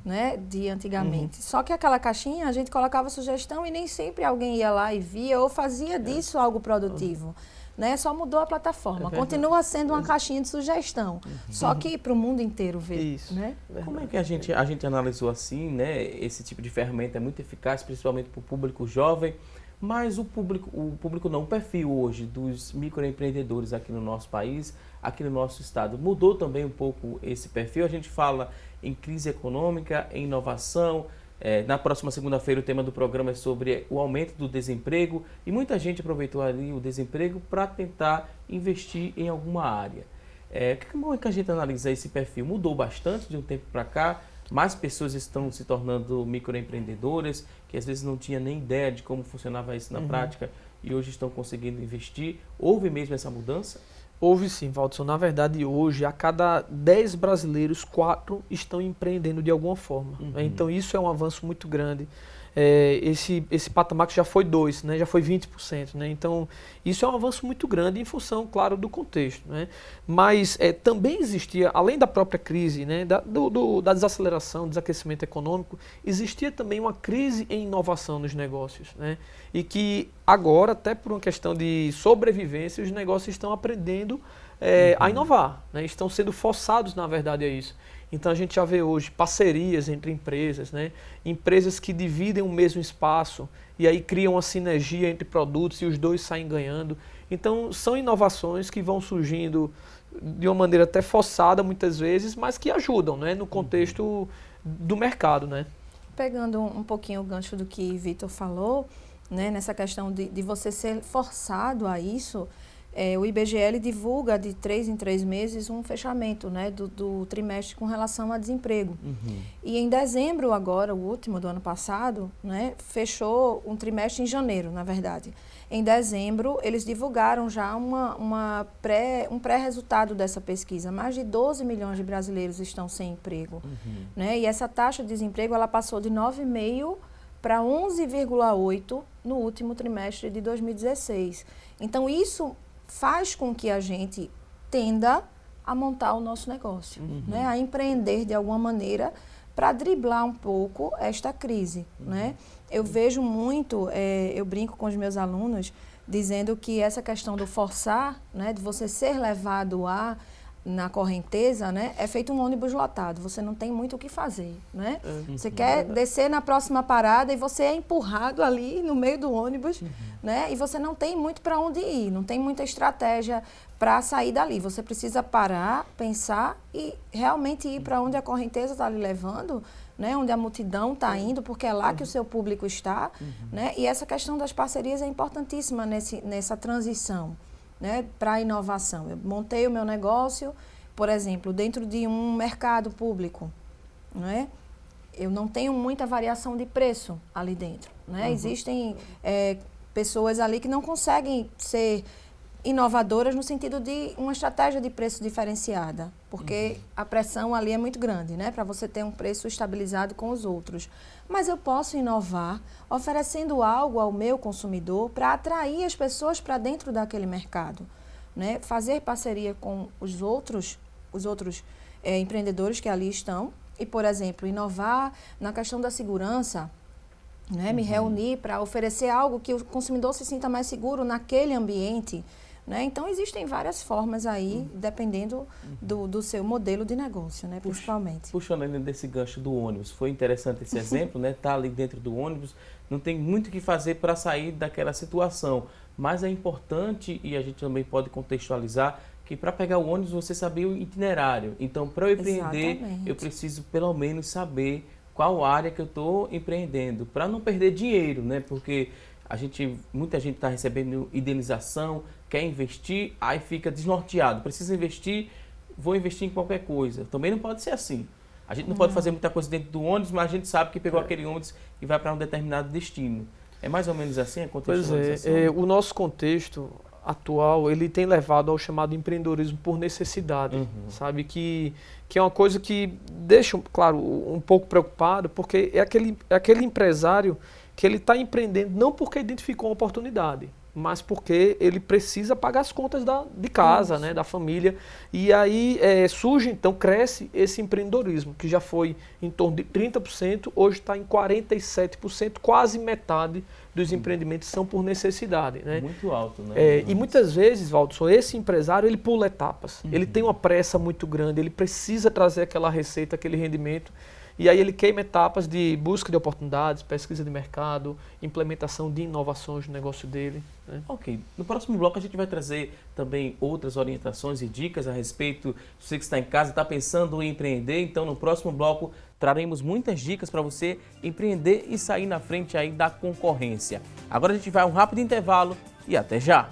né, de antigamente. Só que aquela caixinha, a gente colocava sugestão e nem sempre alguém ia lá e via ou fazia disso algo produtivo. Né? Só mudou a plataforma. Continua sendo uma caixinha de sugestão. Só que para o mundo inteiro ver. Isso. Né? Como é que a gente analisou assim, né? Esse tipo de ferramenta é muito eficaz, principalmente para o público jovem, mas o público não, o perfil hoje dos microempreendedores aqui no nosso país, aqui no nosso estado, mudou também um pouco esse perfil. A gente fala em crise econômica, em inovação. Na próxima segunda-feira o tema do programa é sobre o aumento do desemprego e muita gente aproveitou ali o desemprego para tentar investir em alguma área. Como é que a gente analisa esse perfil? Mudou bastante de um tempo para cá, mais pessoas estão se tornando microempreendedoras, que às vezes não tinham nem ideia de como funcionava isso na prática e hoje estão conseguindo investir. Houve mesmo essa mudança? Houve sim, Valdson. Na verdade, hoje, a cada 10 brasileiros, 4 estão empreendendo de alguma forma. Então, isso é um avanço muito grande. Esse patamar que já foi 2, né? Já foi 20%. Né? Então, isso é um avanço muito grande em função, claro, do contexto. Né? Mas também existia, além da própria crise, né? da desaceleração, desaquecimento econômico, existia também uma crise em inovação nos negócios. Né? E que agora, até por uma questão de sobrevivência, os negócios estão aprendendo a inovar. Né? Estão sendo forçados, na verdade, a isso. Então, a gente já vê hoje parcerias entre empresas, né? Empresas que dividem o mesmo espaço e aí criam uma sinergia entre produtos e os dois saem ganhando. Então, são inovações que vão surgindo de uma maneira até forçada, muitas vezes, mas que ajudam, né? No contexto do mercado. Né? Pegando um pouquinho o gancho do que Vitor falou, né? Nessa questão de você ser forçado a isso, o IBGE divulga de 3 em 3 meses um fechamento, né, do trimestre com relação a desemprego. E em dezembro agora, o último do ano passado, né, fechou um trimestre em janeiro, na verdade. Em dezembro, eles divulgaram já um pré-resultado dessa pesquisa. Mais de 12 milhões de brasileiros estão sem emprego. Né? E essa taxa de desemprego ela passou de 9,5% para 11,8% no último trimestre de 2016. Então, isso faz com que a gente tenda a montar o nosso negócio, né? A empreender de alguma maneira, para driblar um pouco esta crise, né? Eu vejo muito, eu brinco com os meus alunos, dizendo que essa questão do forçar, né, de você ser levado na correnteza, né, é feito um ônibus lotado, você não tem muito o que fazer, né? Você quer descer na próxima parada e você é empurrado ali no meio do ônibus, né? E você não tem muito para onde ir, não tem muita estratégia para sair dali. Você precisa parar, pensar e realmente ir para onde a correnteza está lhe levando, né? Onde a multidão está indo, porque é lá que o seu público está, né? E essa questão das parcerias é importantíssima nessa transição, né, para a inovação. Eu montei o meu negócio, por exemplo, dentro de um mercado público, né? Eu não tenho muita variação de preço ali dentro, né? Existem pessoas ali que não conseguem ser inovadoras no sentido de uma estratégia de preço diferenciada, porque a pressão ali é muito grande, né, para você ter um preço estabilizado com os outros. Mas eu posso inovar oferecendo algo ao meu consumidor para atrair as pessoas para dentro daquele mercado, né, fazer parceria com os outros empreendedores que ali estão e, por exemplo, inovar na questão da segurança, né, me reunir para oferecer algo que o consumidor se sinta mais seguro naquele ambiente, né? Então, existem várias formas aí, dependendo do seu modelo de negócio, né? Principalmente. Puxando ainda desse gancho do ônibus, foi interessante esse exemplo, né? Tá ali dentro do ônibus, não tem muito o que fazer para sair daquela situação, mas é importante, e a gente também pode contextualizar, que para pegar o ônibus você saber o itinerário. Então, para eu empreender, eu preciso pelo menos saber qual área que eu estou empreendendo, para não perder dinheiro, né? Porque muita gente está recebendo indenização, quer investir, aí fica desnorteado. Precisa investir, vou investir em qualquer coisa. Também não pode ser assim. A gente não pode fazer muita coisa dentro do ônibus, mas a gente sabe que pegou aquele ônibus e vai para um determinado destino. É mais ou menos assim a contextualização? Pois o nosso contexto atual, ele tem levado ao chamado empreendedorismo por necessidade, sabe? Que é uma coisa que deixa, claro, um pouco preocupado, porque é aquele empresário que ele está empreendendo não porque identificou uma oportunidade, mas porque ele precisa pagar as contas de casa, né, da família. E aí surge, então, cresce esse empreendedorismo, que já foi em torno de 30%, hoje está em 47%, quase metade dos empreendimentos são por necessidade, né? Muito alto, né? E muitas vezes, Valdson, esse empresário, ele pula etapas. Ele tem uma pressa muito grande, ele precisa trazer aquela receita, aquele rendimento. E aí ele queima etapas de busca de oportunidades, pesquisa de mercado, implementação de inovações no negócio dele, né? Ok. No próximo bloco a gente vai trazer também outras orientações e dicas a respeito. Você que está em casa, está pensando em empreender, então no próximo bloco traremos muitas dicas para você empreender e sair na frente aí da concorrência. Agora a gente vai a um rápido intervalo e até já!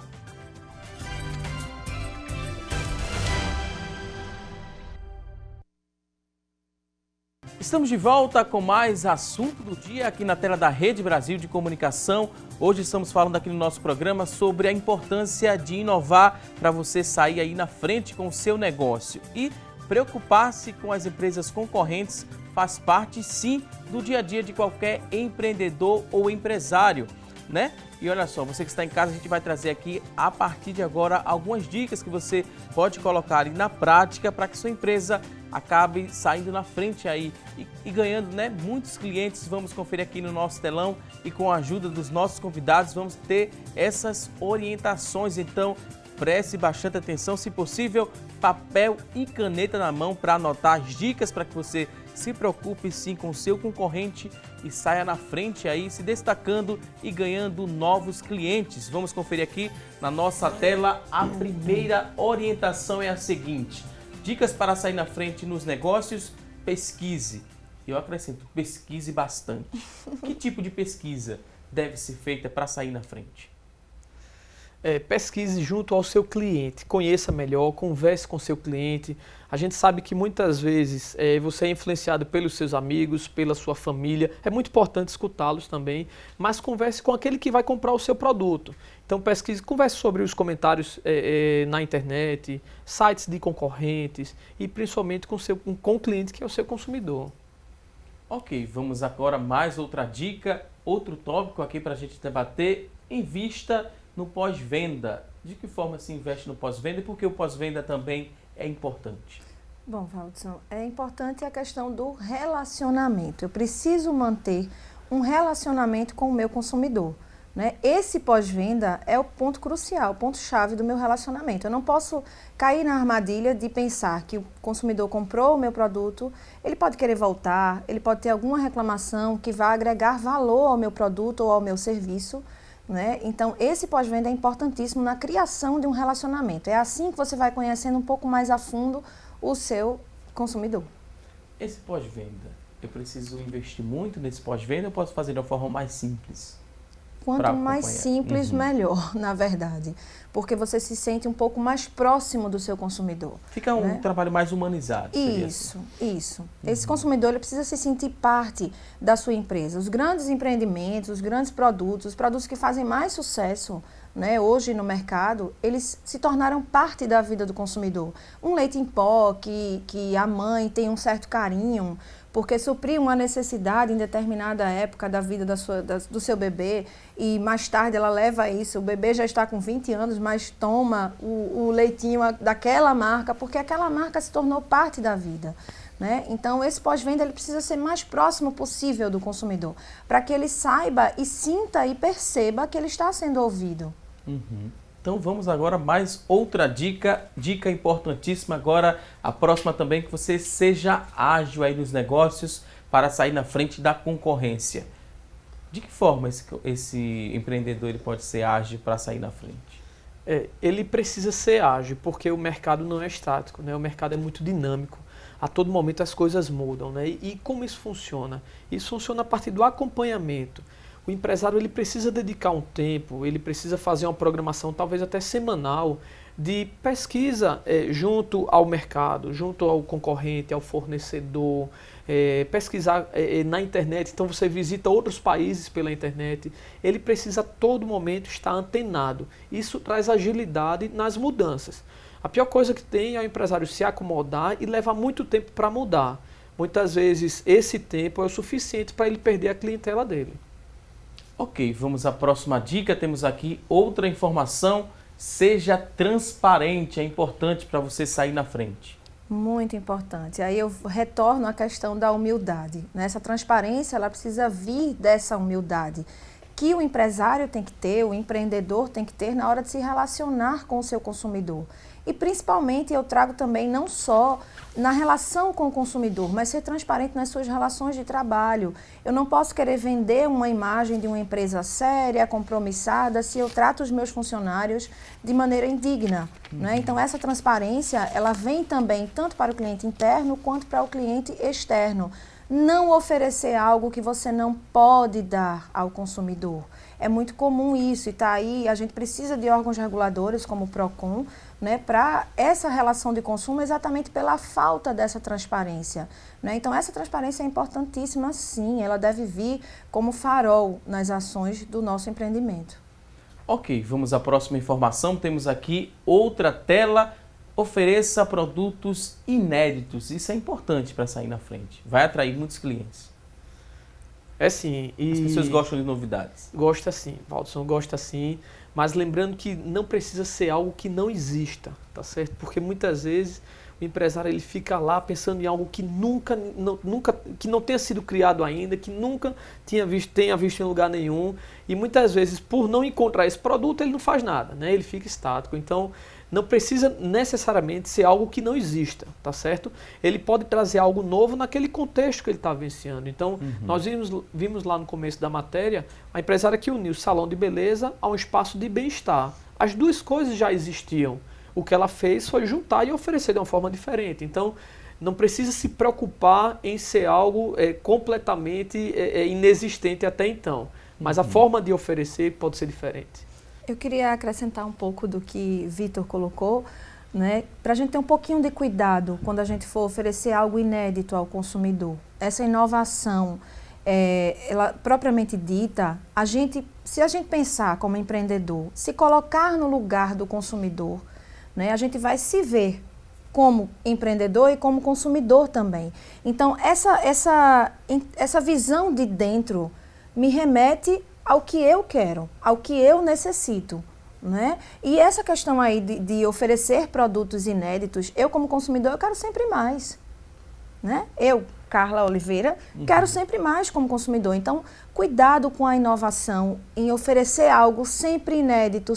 Estamos de volta com mais assunto do dia aqui na tela da Rede Brasil de Comunicação. Hoje estamos falando aqui no nosso programa sobre a importância de inovar para você sair aí na frente com o seu negócio. E preocupar-se com as empresas concorrentes faz parte, sim, do dia a dia de qualquer empreendedor ou empresário, né? E olha só, você que está em casa, a gente vai trazer aqui, a partir de agora, algumas dicas que você pode colocar na prática para que sua empresa acabe saindo na frente aí e ganhando, né, muitos clientes. Vamos conferir aqui no nosso telão e com a ajuda dos nossos convidados vamos ter essas orientações. Então, preste bastante atenção, se possível, papel e caneta na mão para anotar as dicas para que você se preocupe sim com o seu concorrente e saia na frente aí, se destacando e ganhando novos clientes. Vamos conferir aqui na nossa tela. A primeira orientação é a seguinte: dicas para sair na frente nos negócios: pesquise. Eu acrescento, pesquise bastante. Que tipo de pesquisa deve ser feita para sair na frente? Pesquise junto ao seu cliente, conheça melhor, converse com o seu cliente. A gente sabe que muitas vezes você é influenciado pelos seus amigos, pela sua família. É muito importante escutá-los também, mas converse com aquele que vai comprar o seu produto. Então pesquise, converse sobre os comentários na internet, sites de concorrentes e principalmente com o cliente que é o seu consumidor. Ok, vamos agora mais outra dica, outro tópico aqui para a gente debater. Invista no pós-venda. De que forma se investe no pós-venda e por que o pós-venda também é importante? Bom, Valdson, é importante a questão do relacionamento. Eu preciso manter um relacionamento com o meu consumidor, né? Esse pós-venda é o ponto crucial, o ponto-chave do meu relacionamento. Eu não posso cair na armadilha de pensar que o consumidor comprou o meu produto, ele pode querer voltar, ele pode ter alguma reclamação que vá agregar valor ao meu produto ou ao meu serviço, né? Então, esse pós-venda é importantíssimo na criação de um relacionamento. É assim que você vai conhecendo um pouco mais a fundo o seu consumidor. Esse pós-venda, eu preciso investir muito nesse pós-venda ou eu posso fazer de uma forma mais simples? Quanto mais simples, melhor, na verdade. Porque você se sente um pouco mais próximo do seu consumidor. Fica um trabalho mais humanizado. Isso. Esse consumidor ele precisa se sentir parte da sua empresa. Os grandes empreendimentos, os grandes produtos, os produtos que fazem mais sucesso, né, hoje no mercado, eles se tornaram parte da vida do consumidor. Um leite em pó que a mãe tem um certo carinho, porque supriu uma necessidade em determinada época da vida do seu bebê e mais tarde ela leva isso, o bebê já está com 20 anos, mas toma o leitinho daquela marca, porque aquela marca se tornou parte da vida, né? Então, esse pós-venda ele precisa ser mais próximo possível do consumidor, para que ele saiba e sinta e perceba que ele está sendo ouvido. Então vamos agora mais outra dica importantíssima agora, a próxima também, que você seja ágil aí nos negócios para sair na frente da concorrência. De que forma esse empreendedor ele pode ser ágil para sair na frente? Ele precisa ser ágil, porque o mercado não é estático, né? O mercado é muito dinâmico. A todo momento as coisas mudam, né? E como isso funciona? Isso funciona a partir do acompanhamento. O empresário ele precisa dedicar um tempo, ele precisa fazer uma programação talvez até semanal de pesquisa junto ao mercado, junto ao concorrente, ao fornecedor, pesquisar na internet. Então você visita outros países pela internet. Ele precisa a todo momento estar antenado. Isso traz agilidade nas mudanças. A pior coisa que tem é o empresário se acomodar e levar muito tempo para mudar. Muitas vezes esse tempo é o suficiente para ele perder a clientela dele. Ok, vamos à próxima dica. Temos aqui outra informação. Seja transparente, é importante para você sair na frente. Muito importante. Aí eu retorno à questão da humildade, né? Essa transparência, ela precisa vir dessa humildade que o empresário tem que ter, o empreendedor tem que ter na hora de se relacionar com o seu consumidor. E principalmente eu trago também não só na relação com o consumidor, mas ser transparente nas suas relações de trabalho. Eu não posso querer vender uma imagem de uma empresa séria, compromissada, se eu trato os meus funcionários de maneira indigna, né? Então essa transparência, ela vem também tanto para o cliente interno quanto para o cliente externo. Não oferecer algo que você não pode dar ao consumidor. É muito comum isso e está aí, a gente precisa de órgãos reguladores como o PROCON, né, para essa relação de consumo exatamente pela falta dessa transparência, né? Então essa transparência é importantíssima sim, ela deve vir como farol nas ações do nosso empreendimento. Ok, vamos à próxima informação. Temos aqui outra tela. Ofereça produtos inéditos. Isso é importante para sair na frente. Vai atrair muitos clientes. É sim. As pessoas gostam de novidades. Gosta sim, Valdson, gosta sim. Mas lembrando que não precisa ser algo que não exista, tá certo? Porque muitas vezes o empresário ele fica lá pensando em algo que que não tenha sido criado ainda, que nunca tenha visto em lugar nenhum. E muitas vezes, por não encontrar esse produto, ele não faz nada, né? Ele fica estático. Então, não precisa necessariamente ser algo que não exista, tá certo? Ele pode trazer algo novo naquele contexto que ele está vivenciando. Então, nós vimos lá no começo da matéria a empresária que uniu o salão de beleza a um espaço de bem-estar. As duas coisas já existiam. O que ela fez foi juntar e oferecer de uma forma diferente. Então, não precisa se preocupar em ser algo completamente inexistente até então. Mas a forma de oferecer pode ser diferente. Eu queria acrescentar um pouco do que Vitor colocou, né, para a gente ter um pouquinho de cuidado quando a gente for oferecer algo inédito ao consumidor. Essa inovação, ela propriamente dita, se a gente pensar como empreendedor, se colocar no lugar do consumidor, né, a gente vai se ver como empreendedor e como consumidor também. Então, essa visão de dentro me remete ao que eu quero, ao que eu necessito. né? E essa questão aí de oferecer produtos inéditos, eu como consumidor, eu quero sempre mais, né? Eu, Carla Oliveira, quero sempre mais como consumidor. Então, cuidado com a inovação, em oferecer algo sempre inédito,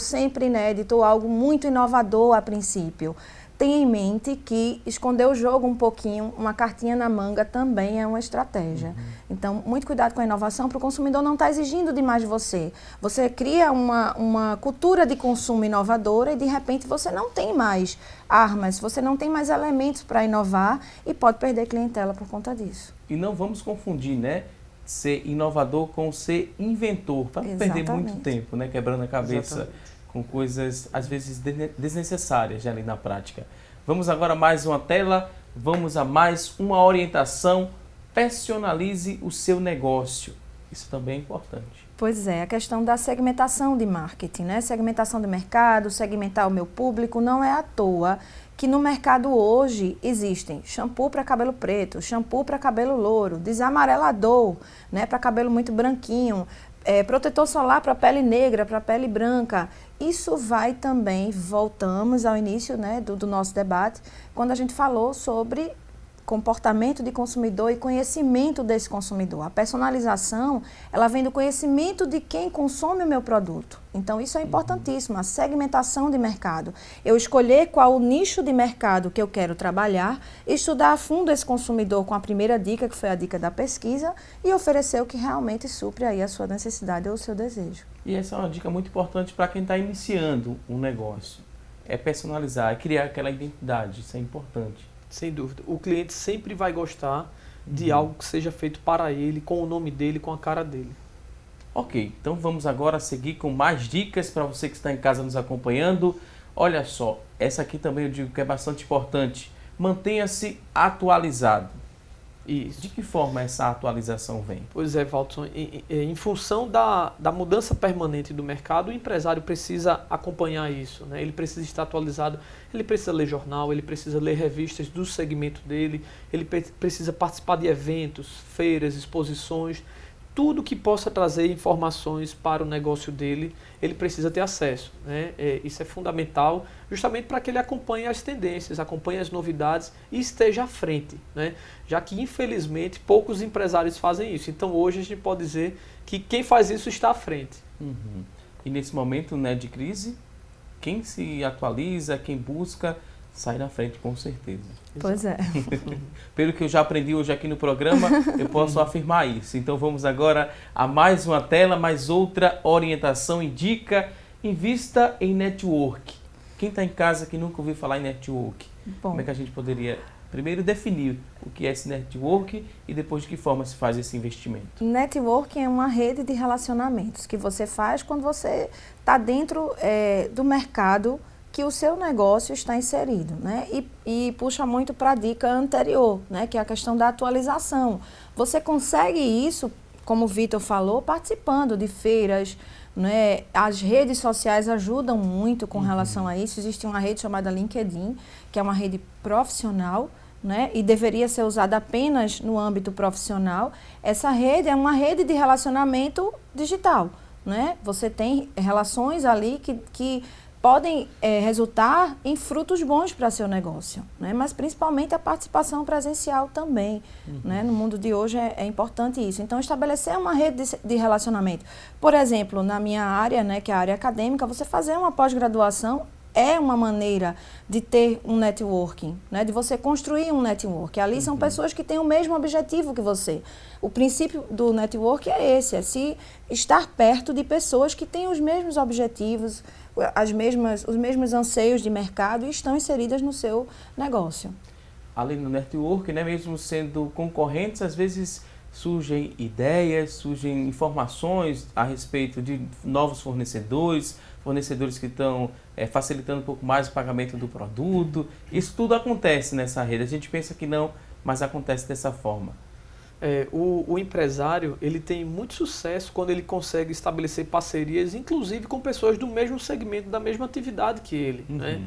ou algo muito inovador a princípio. Tenha em mente que esconder o jogo um pouquinho, uma cartinha na manga também é uma estratégia. Então, muito cuidado com a inovação para o consumidor não estar exigindo demais de você. Você cria uma cultura de consumo inovadora e, de repente, você não tem mais armas, você não tem mais elementos para inovar e pode perder clientela por conta disso. E não vamos confundir, né? Ser inovador com ser inventor, para não perder muito tempo, né? Quebrando a cabeça com coisas, às vezes, desnecessárias ali na prática. Vamos agora a mais uma tela, vamos a mais uma orientação. Personalize o seu negócio. Isso também é importante. Pois é, a questão da segmentação de marketing, né? Segmentação de mercado, segmentar o meu público, não é à toa que no mercado hoje existem shampoo para cabelo preto, shampoo para cabelo louro, desamarelador, né? Para cabelo muito branquinho, protetor solar para pele negra, para pele branca. Isso vai também, voltamos ao início, né, do nosso debate, quando a gente falou sobre comportamento de consumidor e conhecimento desse consumidor. A personalização, ela vem do conhecimento de quem consome o meu produto. Então, isso é importantíssimo, a segmentação de mercado. Eu escolher qual o nicho de mercado que eu quero trabalhar, estudar a fundo esse consumidor com a primeira dica, que foi a dica da pesquisa, e oferecer o que realmente supre aí a sua necessidade ou o seu desejo. E essa é uma dica muito importante para quem está iniciando um negócio. É personalizar, é criar aquela identidade, isso é importante. Sem dúvida. O cliente sempre vai gostar de algo que seja feito para ele, com o nome dele, com a cara dele. Ok, então vamos agora seguir com mais dicas para você que está em casa nos acompanhando. Olha só, essa aqui também eu digo que é bastante importante. Mantenha-se atualizado. Isso. De que forma essa atualização vem? Pois é, Valton, em função da mudança permanente do mercado, o empresário precisa acompanhar isso, né? Ele precisa estar atualizado, ele precisa ler jornal, ele precisa ler revistas do segmento dele, ele precisa participar de eventos, feiras, exposições, tudo que possa trazer informações para o negócio dele, ele precisa ter acesso, né? Isso é fundamental, justamente para que ele acompanhe as tendências, acompanhe as novidades e esteja à frente, né? Já que, infelizmente, poucos empresários fazem isso. Então, hoje, a gente pode dizer que quem faz isso está à frente. E nesse momento, né, de crise, quem se atualiza, quem busca, sai na frente, com certeza. Pois é. Pelo que eu já aprendi hoje aqui no programa, eu posso afirmar isso. Então vamos agora a mais uma tela, mais outra orientação e dica. Invista em network. Quem está em casa que nunca ouviu falar em network, como é que a gente poderia primeiro definir o que é esse network e depois de que forma se faz esse investimento? Networking é uma rede de relacionamentos que você faz quando você está dentro do mercado que o seu negócio está inserido, né? E puxa muito para a dica anterior, né? Que é a questão da atualização. Você consegue isso, como o Vitor falou, participando de feiras, né? As redes sociais ajudam muito com relação a isso. Existe uma rede chamada LinkedIn, que é uma rede profissional, né? E deveria ser usada apenas no âmbito profissional. Essa rede é uma rede de relacionamento digital, né? Você tem relações ali que podem resultar em frutos bons para seu negócio, né? Mas principalmente a participação presencial também, né? No mundo de hoje é importante isso. Então, estabelecer uma rede de relacionamento. Por exemplo, na minha área, né, que é a área acadêmica, você fazer uma pós-graduação é uma maneira de ter um networking, né? De você construir um network. Ali são pessoas que têm o mesmo objetivo que você. O princípio do network é esse, é se estar perto de pessoas que têm os mesmos objetivos, os mesmos anseios de mercado e estão inseridas no seu negócio. Além do network, né, mesmo sendo concorrentes, às vezes surgem ideias, surgem informações a respeito de novos fornecedores que estão facilitando um pouco mais o pagamento do produto. Isso tudo acontece nessa rede. A gente pensa que não, mas acontece dessa forma. O empresário, ele tem muito sucesso quando ele consegue estabelecer parcerias, inclusive com pessoas do mesmo segmento, da mesma atividade que ele, né?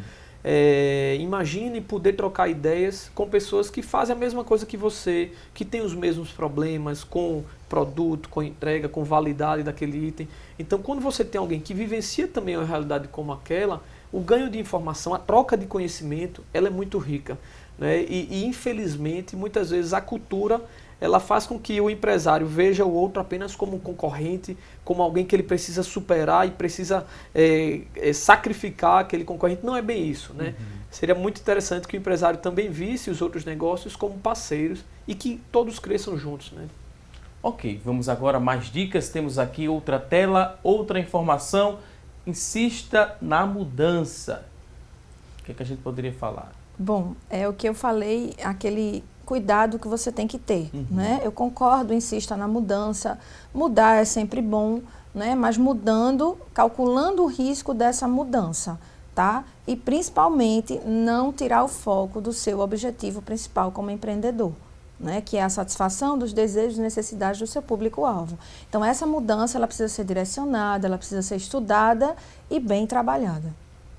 Imagine poder trocar ideias com pessoas que fazem a mesma coisa que você, que têm os mesmos problemas, com produto, com entrega, com validade daquele item. Então, quando você tem alguém que vivencia também uma realidade como aquela, o ganho de informação, a troca de conhecimento, ela é muito rica, né? E infelizmente, muitas vezes a cultura ela faz com que o empresário veja o outro apenas como um concorrente, como alguém que ele precisa superar e precisa sacrificar aquele concorrente. Não é bem isso, né? Seria muito interessante que o empresário também visse os outros negócios como parceiros e que todos cresçam juntos, né? Ok, vamos agora a mais dicas. Temos aqui outra tela, outra informação. Insista na mudança. O que é que a gente poderia falar? Bom, é o que eu falei, aquele cuidado que você tem que ter, né? Eu concordo, insista na mudança. Mudar é sempre bom, né? Mas mudando, calculando o risco dessa mudança, tá? E principalmente não tirar o foco do seu objetivo principal como empreendedor, né? Que é a satisfação dos desejos e necessidades do seu público-alvo. Então essa mudança ela precisa ser direcionada, ela precisa ser estudada e bem trabalhada.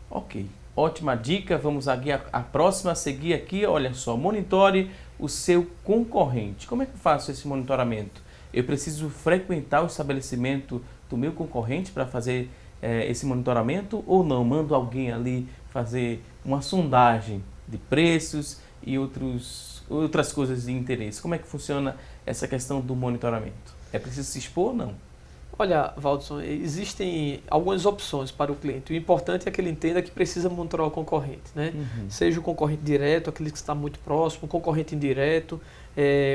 Ok, ótima dica. Vamos aqui a próxima a seguir aqui. Olha só, monitore o seu concorrente. Como é que eu faço esse monitoramento? Eu preciso frequentar o estabelecimento do meu concorrente para fazer esse monitoramento ou não? Mando alguém ali fazer uma sondagem de preços e outras coisas de interesse. Como é que funciona essa questão do monitoramento? É preciso se expor ou não? Olha, Valdson, existem algumas opções para o cliente. O importante é que ele entenda que precisa monitorar o concorrente, né? Seja o concorrente direto, aquele que está muito próximo, o concorrente indireto,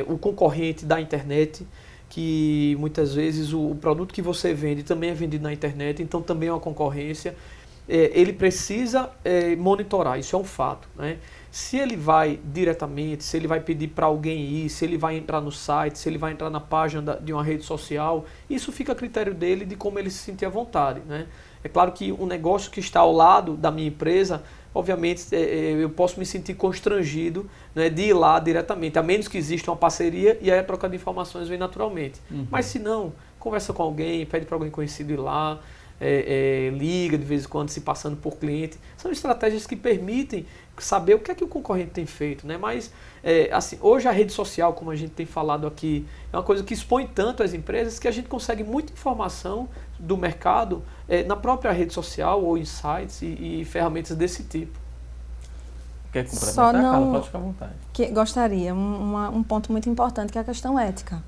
o concorrente da internet, que muitas vezes o produto que você vende também é vendido na internet, então também é uma concorrência. Ele precisa monitorar, isso é um fato, né? Se ele vai diretamente, se ele vai pedir para alguém ir, se ele vai entrar no site, se ele vai entrar na página de uma rede social, isso fica a critério dele de como ele se sentir à vontade, né? É claro que um negócio que está ao lado da minha empresa, obviamente eu posso me sentir constrangido, né, de ir lá diretamente, a menos que exista uma parceria e aí a troca de informações vem naturalmente. Mas se não, conversa com alguém, pede para alguém conhecido ir lá, liga de vez em quando se passando por cliente. São estratégias que permitem saber o que é que o concorrente tem feito, né? Mas assim, hoje a rede social, como a gente tem falado aqui, é uma coisa que expõe tanto as empresas que a gente consegue muita informação do mercado na própria rede social ou em sites e ferramentas desse tipo. Quer complementar, Carla? Pode ficar à vontade. Gostaria, um ponto muito importante que é a questão ética.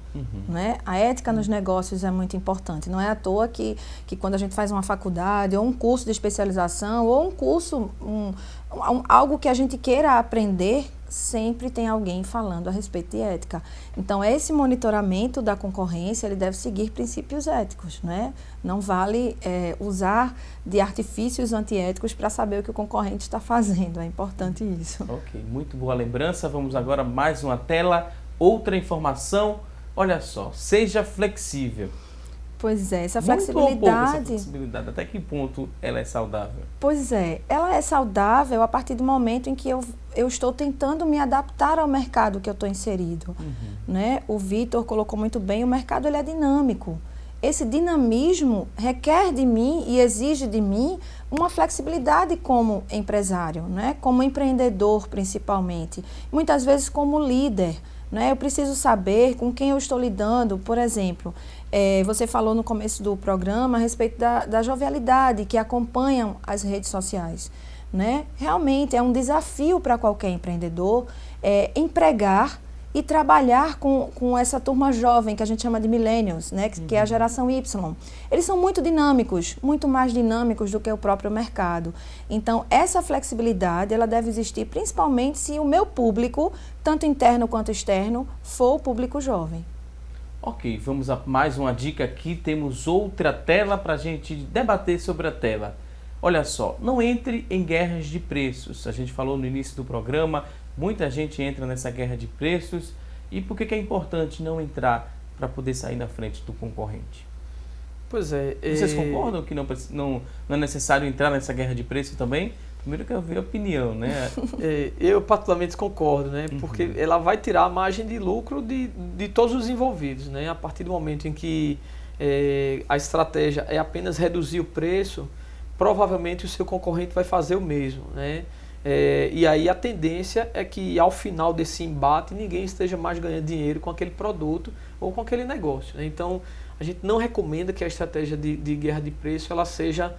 Né? A ética nos negócios é muito importante. Não é à toa que quando a gente faz uma faculdade, ou um curso de especialização, ou um curso, algo que a gente queira aprender, sempre tem alguém falando a respeito de ética. Então, esse monitoramento da concorrência, ele deve seguir princípios éticos, né? Não vale usar de artifícios antiéticos para saber o que o concorrente está fazendo. É importante isso. Ok, muito boa lembrança. Vamos agora mais uma tela, outra informação. Olha só, seja flexível. Pois é, essa Muito flexibilidade... ou pouco essa flexibilidade? Até que ponto ela é saudável? Pois é, ela é saudável a partir do momento em que eu estou tentando me adaptar ao mercado que eu estou inserido. Né? O Vitor colocou muito bem, o mercado ele é dinâmico. Esse dinamismo requer de mim e exige de mim uma flexibilidade como empresário, né? Como empreendedor principalmente, muitas vezes como líder. Né? Eu preciso saber com quem eu estou lidando. Por exemplo, você falou no começo do programa a respeito da jovialidade que acompanham as redes sociais. Né? Realmente é um desafio para qualquer empreendedor empregar e trabalhar com essa turma jovem que a gente chama de millennials, né? Que é a geração Y. Eles são muito dinâmicos, muito mais dinâmicos do que o próprio mercado. Então, essa flexibilidade ela deve existir principalmente se o meu público, tanto interno quanto externo, for o público jovem. Ok, vamos a mais uma dica aqui. Temos outra tela para a gente debater sobre a tela. Olha só, não entre em guerras de preços. A gente falou no início do programa, muita gente entra nessa guerra de preços. E por que é importante não entrar para poder sair na frente do concorrente? Pois é. Vocês concordam que não é necessário entrar nessa guerra de preço também? Primeiro eu quero ver a opinião, né? Eu particularmente concordo, né? Porque ela vai tirar a margem de lucro de todos os envolvidos, né? A partir do momento em que a estratégia é apenas reduzir o preço, provavelmente o seu concorrente vai fazer o mesmo, né? E aí a tendência é que ao final desse embate ninguém esteja mais ganhando dinheiro com aquele produto ou com aquele negócio, né? Então a gente não recomenda que a estratégia de guerra de preço ela seja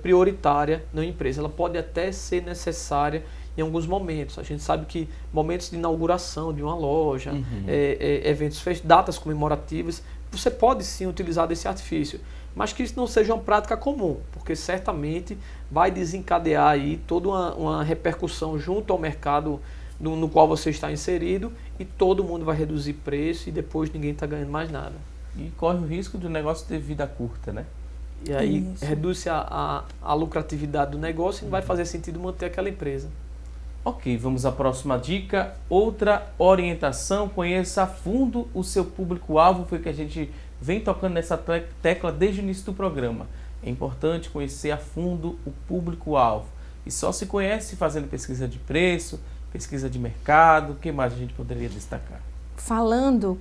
prioritária na empresa. Ela pode até ser necessária em alguns momentos. A gente sabe que momentos de inauguração de uma loja, eventos, datas comemorativas, você pode sim utilizar desse artifício, mas que isso não seja uma prática comum, porque certamente vai desencadear aí toda uma repercussão junto ao mercado no qual você está inserido e todo mundo vai reduzir preço e depois ninguém está ganhando mais nada. E corre o risco do negócio ter vida curta, né? E aí reduz a lucratividade do negócio e não vai fazer sentido manter aquela empresa. Ok, vamos à próxima dica. Outra orientação, conheça a fundo o seu público-alvo, foi que a gente vem tocando nessa tecla desde o início do programa. É importante conhecer a fundo o público-alvo. E só se conhece fazendo pesquisa de preço, pesquisa de mercado. O que mais a gente poderia destacar?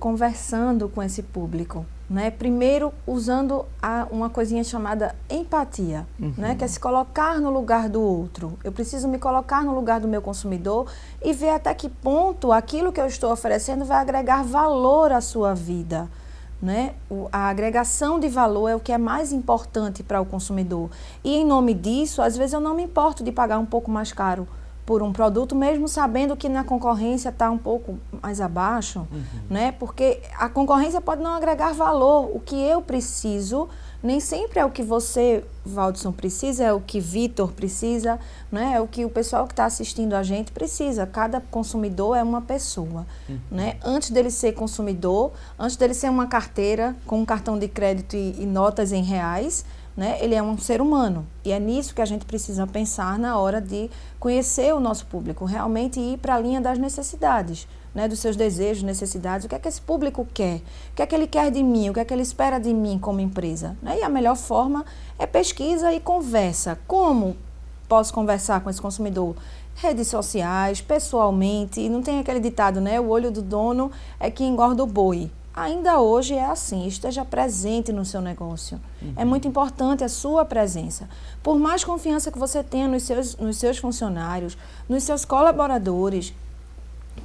Conversando com esse público, né? Primeiro usando uma coisinha chamada empatia, né? Que é se colocar no lugar do outro. Eu preciso me colocar no lugar do meu consumidor e ver até que ponto aquilo que eu estou oferecendo vai agregar valor à sua vida, né? A agregação de valor é o que é mais importante para o consumidor. E em nome disso, às vezes eu não me importo de pagar um pouco mais caro por um produto, mesmo sabendo que na concorrência está um pouco mais abaixo, né? Porque a concorrência pode não agregar valor. O que eu preciso nem sempre é o que você, Valdson, precisa, é o que Vitor precisa, né? É o que o pessoal que está assistindo a gente precisa. Cada consumidor é uma pessoa, né? Antes dele ser consumidor, antes dele ser uma carteira com um cartão de crédito e notas em reais, né? Ele é um ser humano e é nisso que a gente precisa pensar na hora de conhecer o nosso público, realmente ir para a linha das necessidades, né? Dos seus desejos, necessidades, o que é que esse público quer, o que é que ele quer de mim, o que é que ele espera de mim como empresa, né? E a melhor forma é pesquisa e conversa. Como posso conversar com esse consumidor? Redes sociais, pessoalmente, e não tem aquele ditado, né? O olho do dono é que engorda o boi. Ainda hoje é assim, esteja presente no seu negócio. É muito importante a sua presença. Por mais confiança que você tenha nos seus funcionários, nos seus colaboradores,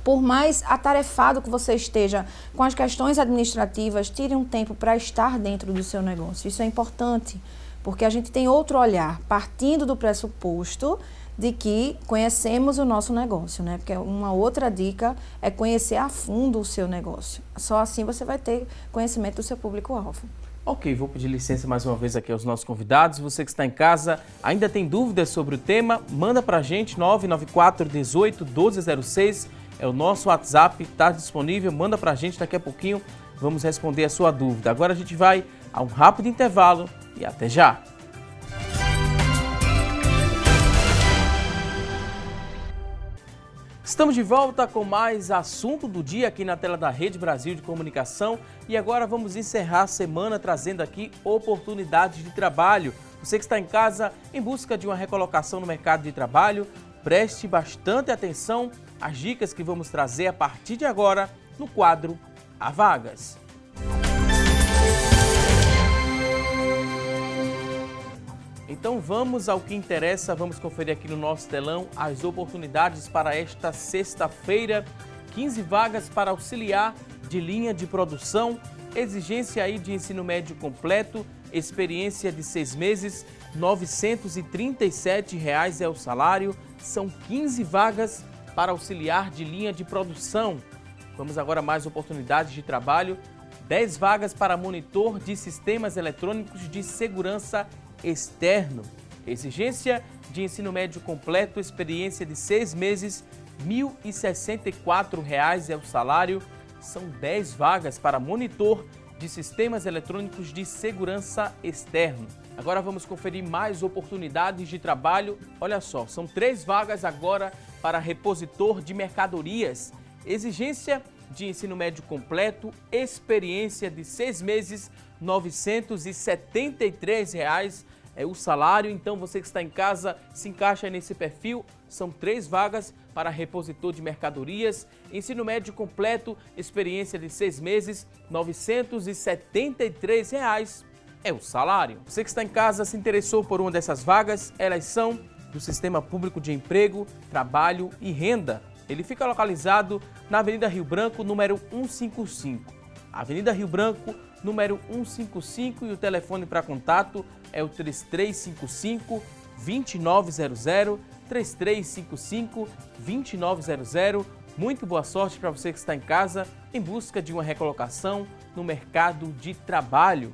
por mais atarefado que você esteja com as questões administrativas, tire um tempo para estar dentro do seu negócio. Isso é importante, porque a gente tem outro olhar, partindo do pressuposto de que conhecemos o nosso negócio, né? Porque uma outra dica é conhecer a fundo o seu negócio. Só assim você vai ter conhecimento do seu público-alvo. Ok, vou pedir licença mais uma vez aqui aos nossos convidados. Você que está em casa, ainda tem dúvidas sobre o tema? Manda pra gente, 994 18 1206. É o nosso WhatsApp, está disponível. Manda pra gente, daqui a pouquinho vamos responder a sua dúvida. Agora a gente vai a um rápido intervalo e até já! Estamos de volta com mais assunto do dia aqui na tela da Rede Brasil de Comunicação e agora vamos encerrar a semana trazendo aqui oportunidades de trabalho. Você que está em casa em busca de uma recolocação no mercado de trabalho, preste bastante atenção às dicas que vamos trazer a partir de agora no quadro Há Vagas. Então vamos ao que interessa, vamos conferir aqui no nosso telão as oportunidades para esta sexta-feira. 15 vagas para auxiliar de linha de produção, exigência aí de ensino médio completo, experiência de 6 meses, R$ 937 é o salário. São 15 vagas para auxiliar de linha de produção. Vamos agora a mais oportunidades de trabalho. 10 vagas para monitor de sistemas eletrônicos de segurança externo. Exigência de ensino médio completo, experiência de 6 meses, R$ 1.064 é o salário. São 10 vagas para monitor de sistemas eletrônicos de segurança externo. Agora vamos conferir mais oportunidades de trabalho. Olha só, são 3 vagas agora para repositor de mercadorias. Exigência de ensino médio completo, experiência de 6 meses, R$ 973 é o salário. Então você que está em casa se encaixa nesse perfil. São 3 vagas para repositor de mercadorias, ensino médio completo, experiência de 6 meses, R$ 973 é o salário. Você que está em casa se interessou por uma dessas vagas, elas são do Sistema Público de Emprego, Trabalho e Renda. Ele fica localizado na Avenida Rio Branco, número 155. Avenida Rio Branco, número 155, e o telefone para contato é o 3355-2900, 3355-2900. Muito boa sorte para você que está em casa em busca de uma recolocação no mercado de trabalho.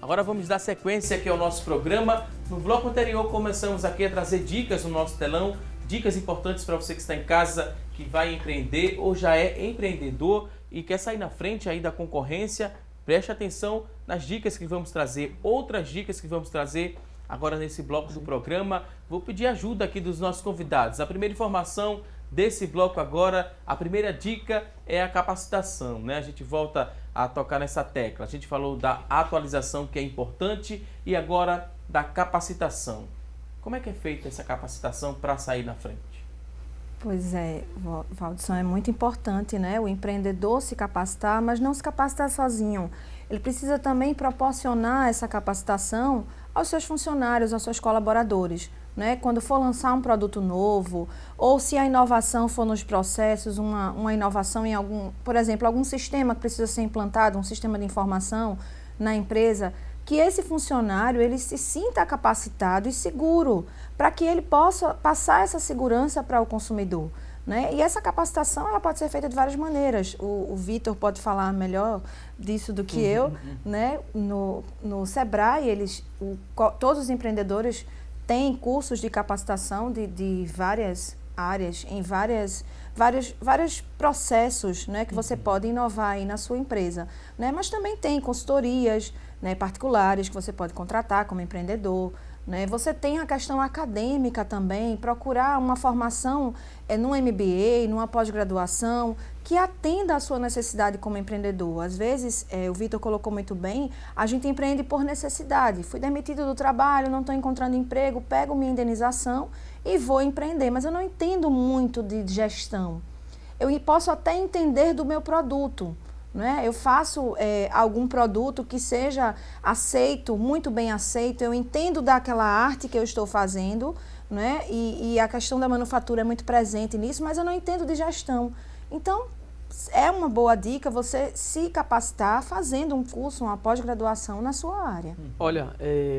Agora vamos dar sequência aqui ao nosso programa. No bloco anterior começamos aqui a trazer dicas no nosso telão, dicas importantes para você que está em casa, que vai empreender ou já é empreendedor e quer sair na frente aí da concorrência. Preste atenção nas dicas que vamos trazer, outras dicas que vamos trazer agora nesse bloco do programa. Vou pedir ajuda aqui dos nossos convidados. A primeira informação desse bloco agora, a primeira dica é a capacitação, né? A gente volta a tocar nessa tecla. A gente falou da atualização, que é importante, e agora da capacitação. Como é que é feita essa capacitação para sair na frente? Pois é, Valdson, é muito importante, né? O empreendedor se capacitar, mas não se capacitar sozinho. Ele precisa também proporcionar essa capacitação aos seus funcionários, aos seus colaboradores, né? Quando for lançar um produto novo, ou se a inovação for nos processos, uma inovação em por exemplo, algum sistema que precisa ser implantado, um sistema de informação na empresa, que esse funcionário ele se sinta capacitado e seguro, para que ele possa passar essa segurança para o consumidor, né? E essa capacitação ela pode ser feita de várias maneiras. O Vitor pode falar melhor disso do que eu, né? No Sebrae, todos os empreendedores têm cursos de capacitação de várias áreas, em vários processos, né, que você pode inovar aí na sua empresa, né? Mas também tem consultorias, né, particulares que você pode contratar como empreendedor, né? Você tem a questão acadêmica também, procurar uma formação num MBA, numa pós-graduação, que atenda à sua necessidade como empreendedor. Às vezes, o Vitor colocou muito bem, a gente empreende por necessidade. Fui demitido do trabalho, não estou encontrando emprego, pego minha indenização e vou empreender, mas eu não entendo muito de gestão. Eu posso até entender do meu produto, né? Eu faço algum produto que seja aceito, muito bem aceito, eu entendo daquela arte que eu estou fazendo, né? E a questão da manufatura é muito presente nisso, mas eu não entendo de gestão. Então, é uma boa dica você se capacitar fazendo um curso, uma pós-graduação na sua área. Olha,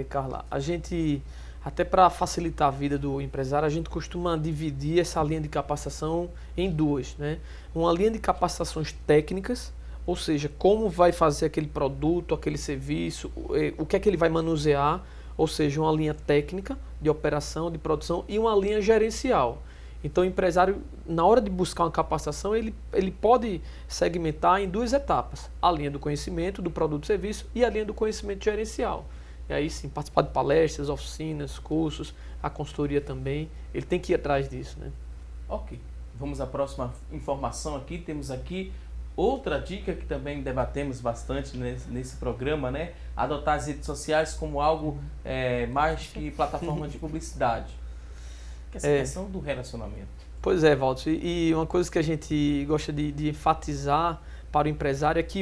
Carla, a gente, até para facilitar a vida do empresário, a gente costuma dividir essa linha de capacitação em duas, né? Uma linha de capacitações técnicas, ou seja, como vai fazer aquele produto, aquele serviço, o que é que ele vai manusear, ou seja, uma linha técnica de operação, de produção, e uma linha gerencial. Então o empresário, na hora de buscar uma capacitação, ele pode segmentar em duas etapas: a linha do conhecimento do produto e serviço e a linha do conhecimento gerencial. E aí sim, participar de palestras, oficinas, cursos, a consultoria também, ele tem que ir atrás disso, né? Ok, vamos à próxima informação aqui. Temos aqui outra dica que também debatemos bastante nesse programa, né? Adotar as redes sociais como algo mais que plataforma de publicidade. Que é essa questão do relacionamento. Pois é, Valdo. E uma coisa que a gente gosta de enfatizar para o empresário é que,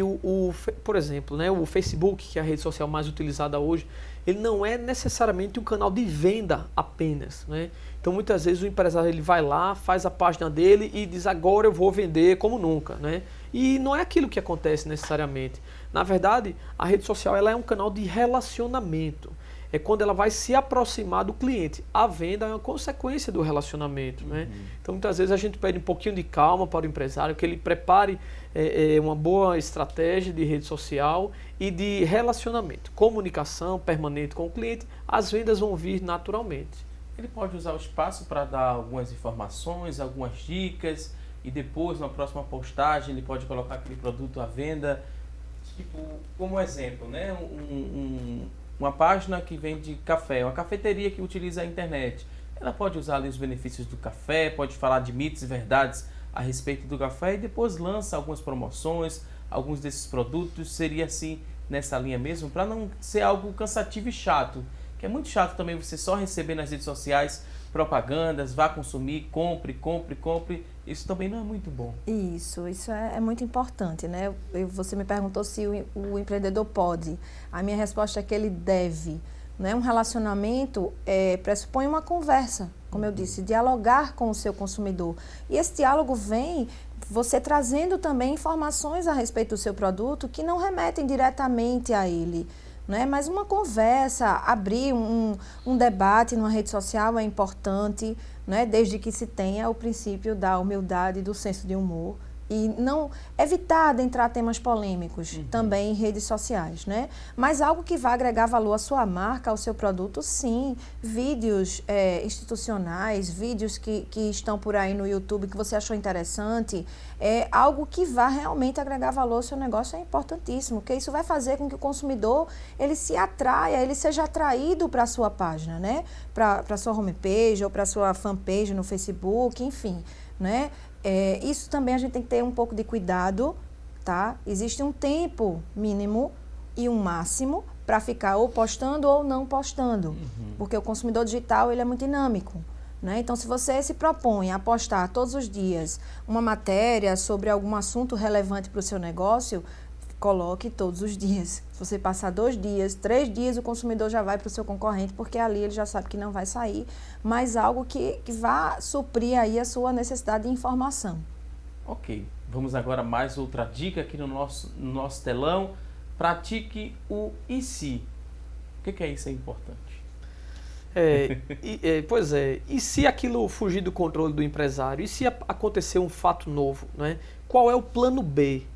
por exemplo, né, o Facebook, que é a rede social mais utilizada hoje, ele não é necessariamente um canal de venda apenas, né? Então, muitas vezes o empresário ele vai lá, faz a página dele e diz: agora eu vou vender como nunca, né? E não é aquilo que acontece necessariamente. Na verdade, a rede social ela é um canal de relacionamento. É quando ela vai se aproximar do cliente. A venda é uma consequência do relacionamento, né? Então, muitas vezes a gente pede um pouquinho de calma para o empresário, que ele prepare uma boa estratégia de rede social e de relacionamento. Comunicação permanente com o cliente, as vendas vão vir naturalmente. Ele pode usar o espaço para dar algumas informações, algumas dicas, e depois, na próxima postagem, ele pode colocar aquele produto à venda. Tipo, como exemplo, né? Uma página que vende café, uma cafeteria que utiliza a internet. Ela pode usar ali os benefícios do café, pode falar de mitos e verdades a respeito do café e depois lança algumas promoções, alguns desses produtos. Seria assim nessa linha mesmo, para não ser algo cansativo e chato. Que é muito chato também você só receber nas redes sociais propagandas, vá consumir, compre. Isso também não é muito bom. Isso é muito importante, né? Você me perguntou se o empreendedor pode. A minha resposta é que ele deve, né? Um relacionamento pressupõe uma conversa, como eu disse, dialogar com o seu consumidor. E esse diálogo vem você trazendo também informações a respeito do seu produto que não remetem diretamente a ele, né? Mas uma conversa, abrir um debate numa rede social é importante, né? Desde que se tenha o princípio da humildade e do senso de humor. E não evitar adentrar temas polêmicos também em redes sociais, né? Mas algo que vai agregar valor à sua marca, ao seu produto, sim. Vídeos institucionais, vídeos que estão por aí no YouTube que você achou interessante, algo que vai realmente agregar valor ao seu negócio é importantíssimo, porque isso vai fazer com que o consumidor ele se atraia, ele seja atraído para a sua página, né? Para a sua homepage ou para a sua fanpage no Facebook, enfim, né? Isso também a gente tem que ter um pouco de cuidado, tá? Existe um tempo mínimo e um máximo para ficar ou postando ou não postando, porque o consumidor digital ele é muito dinâmico, né? Então, se você se propõe a postar todos os dias uma matéria sobre algum assunto relevante para o seu negócio, coloque todos os dias. Se você passar 2 dias, 3 dias, o consumidor já vai para o seu concorrente, porque ali ele já sabe que não vai sair, mas algo que vá suprir aí a sua necessidade de informação. Ok, vamos agora mais outra dica aqui no nosso telão. Pratique o e se. O que é isso? É importante. Pois é, e se aquilo fugir do controle do empresário? E se acontecer um fato novo, né? Qual é o plano B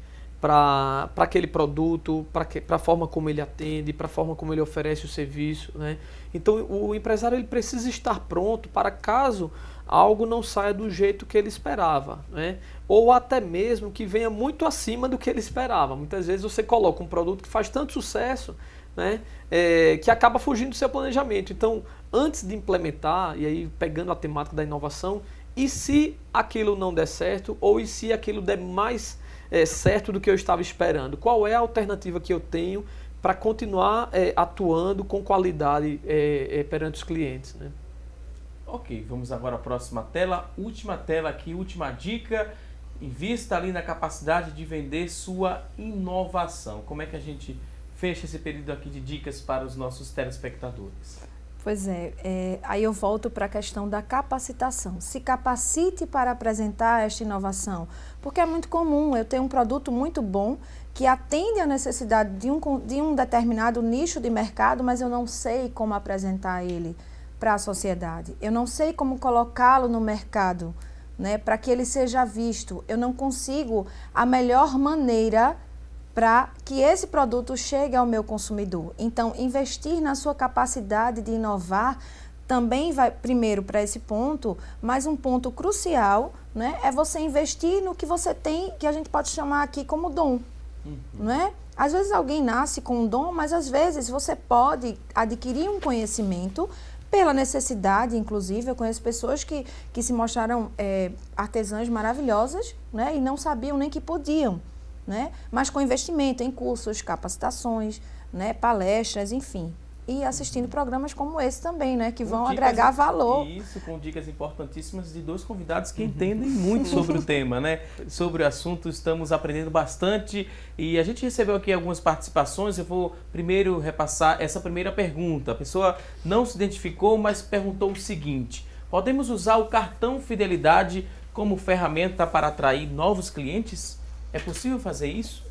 para aquele produto, para a forma como ele atende, para a forma como ele oferece o serviço, né? Então o empresário ele precisa estar pronto para caso algo não saia do jeito que ele esperava, né? Ou até mesmo que venha muito acima do que ele esperava. Muitas vezes você coloca um produto que faz tanto sucesso, né? Que acaba fugindo do seu planejamento. Então, antes de implementar, e aí pegando a temática da inovação, e se aquilo não der certo, ou e se aquilo der mais certo do que eu estava esperando? Qual é a alternativa que eu tenho para continuar atuando com qualidade perante os clientes, né? Ok, vamos agora à próxima tela. Última tela aqui, última dica. Invista ali na capacidade de vender sua inovação. Como é que a gente fecha esse período aqui de dicas para os nossos telespectadores? Pois aí eu volto para a questão da capacitação. Se capacite para apresentar esta inovação, porque é muito comum eu ter um produto muito bom que atende à necessidade de um determinado nicho de mercado, mas eu não sei como apresentar ele para a sociedade. Eu não sei como colocá-lo no mercado, né, para que ele seja visto. Eu não consigo a melhor maneira para que esse produto chegue ao meu consumidor. Então, investir na sua capacidade de inovar também vai, primeiro, para esse ponto, mas um ponto crucial, né, é você investir no que você tem, que a gente pode chamar aqui como dom. Né? Às vezes alguém nasce com um dom, mas às vezes você pode adquirir um conhecimento pela necessidade, inclusive. Eu conheço pessoas que se mostraram artesãs maravilhosas, né, e não sabiam nem que podiam, né? Mas com investimento em cursos, capacitações, né, palestras, enfim. E assistindo programas como esse também, né, que vão agregar valor. Isso, com dicas importantíssimas de 2 convidados que entendem muito sobre o tema, né? Sobre o assunto, estamos aprendendo bastante e a gente recebeu aqui algumas participações. Eu vou primeiro repassar essa primeira pergunta. A pessoa não se identificou, mas perguntou o seguinte: podemos usar o cartão Fidelidade como ferramenta para atrair novos clientes? É possível fazer isso?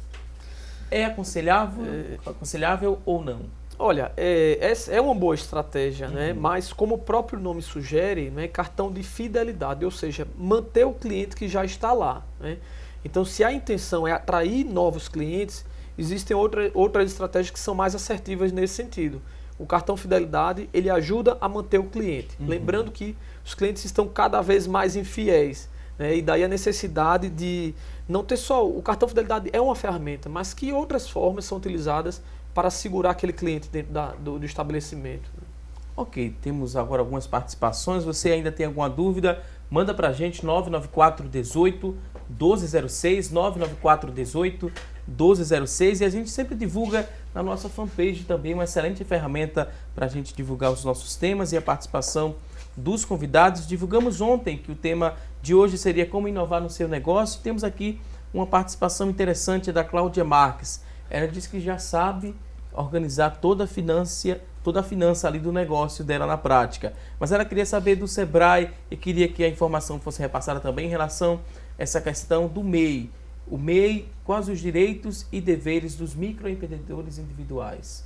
É aconselhável ou não? Olha, é uma boa estratégia, né? Mas como o próprio nome sugere, né, cartão de fidelidade, ou seja, manter o cliente que já está lá, né? Então, se a intenção é atrair novos clientes, existem outras estratégias que são mais assertivas nesse sentido. O cartão fidelidade, ele ajuda a manter o cliente. Lembrando que os clientes estão cada vez mais infiéis, né? E daí a necessidade de não ter só... O cartão fidelidade é uma ferramenta, mas que outras formas são utilizadas para segurar aquele cliente dentro do estabelecimento. Ok, temos agora algumas participações. Você ainda tem alguma dúvida? Manda para a gente 994 18 1206, 994 18 1206, e a gente sempre divulga na nossa fanpage também, uma excelente ferramenta para a gente divulgar os nossos temas e a participação dos convidados. Divulgamos ontem que o tema de hoje seria como inovar no seu negócio. Temos aqui uma participação interessante da Cláudia Marques. Ela diz que já sabe organizar toda a toda a finança ali do negócio dela na prática. Mas ela queria saber do Sebrae e queria que a informação fosse repassada também em relação a essa questão do MEI. O MEI, quais os direitos e deveres dos microempreendedores individuais?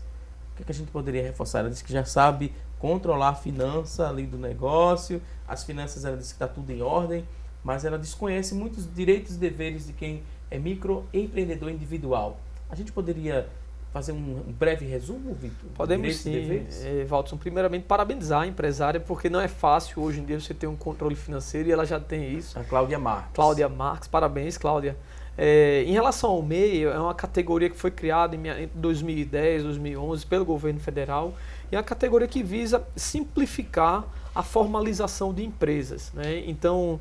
O que a gente poderia reforçar? Ela disse que já sabe controlar a finança ali do negócio, as finanças ela disse que está tudo em ordem, mas ela desconhece muitos direitos e deveres de quem é microempreendedor individual. A gente poderia fazer um breve resumo, Vitor? Podemos sim, Valtson. Primeiramente, parabenizar a empresária, porque não é fácil hoje em dia você ter um controle financeiro e ela já tem isso. A Cláudia Marques. Cláudia Marques, parabéns, Cláudia. Em relação ao MEI, é uma categoria que foi criada em 2010, 2011 pelo governo federal, e é uma categoria que visa simplificar a formalização de empresas, né? Então,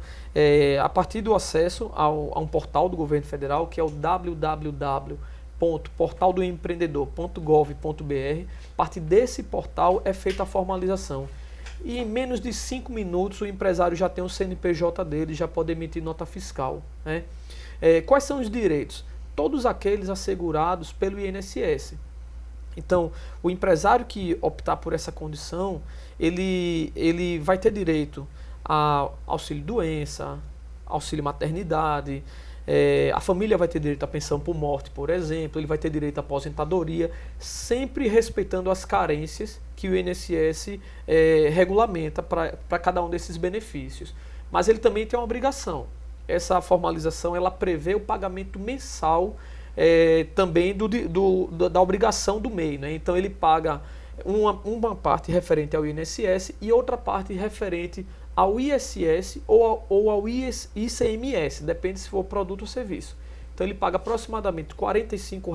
a partir do acesso a um portal do governo federal, que é o www.portaldoempreendedor.gov.br, a partir desse portal é feita a formalização. E em menos de 5 minutos o empresário já tem o CNPJ dele, já pode emitir nota fiscal, né? Quais são os direitos? Todos aqueles assegurados pelo INSS. Então, o empresário que optar por essa condição, ele vai ter direito a auxílio-doença, auxílio-maternidade, a família vai ter direito à pensão por morte, por exemplo, ele vai ter direito à aposentadoria, sempre respeitando as carências que o INSS regulamenta para cada um desses benefícios. Mas ele também tem uma obrigação. Essa formalização ela prevê o pagamento mensal também da obrigação do MEI, né? Então ele paga uma parte referente ao INSS e outra parte referente ao ISS ou ao ICMS, depende se for produto ou serviço. Então ele paga aproximadamente R$ 45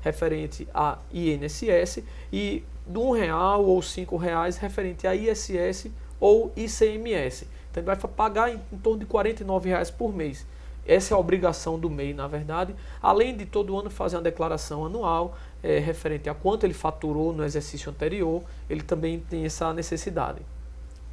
referente a INSS e de R$1 ou R$5 referente a ISS ou ICMS. Então ele vai pagar em torno de R$ 49 por mês. Essa é a obrigação do MEI, na verdade, além de todo ano fazer uma declaração anual referente a quanto ele faturou no exercício anterior, ele também tem essa necessidade.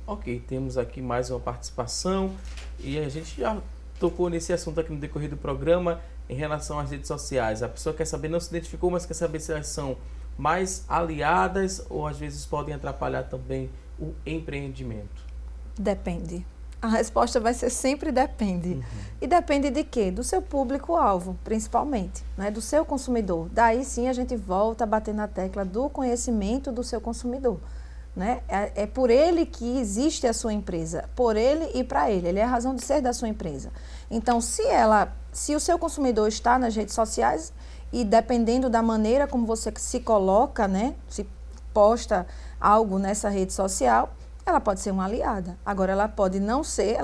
Ok, temos aqui mais uma participação e a gente já tocou nesse assunto aqui no decorrer do programa em relação às redes sociais. A pessoa quer saber, não se identificou, mas quer saber se elas são mais aliadas ou às vezes podem atrapalhar também o empreendimento. Depende. A resposta vai ser sempre depende. Uhum. E depende de quê? Do seu público-alvo, principalmente, né? Do seu consumidor. Daí sim a gente volta a bater na tecla do conhecimento do seu consumidor. Né? É por ele que existe a sua empresa, por ele e para ele. Ele é a razão de ser da sua empresa. Então, se o seu consumidor está nas redes sociais e dependendo da maneira como você se coloca, né? Se posta algo nessa rede social, ela pode ser uma aliada. Agora, ela pode não ser,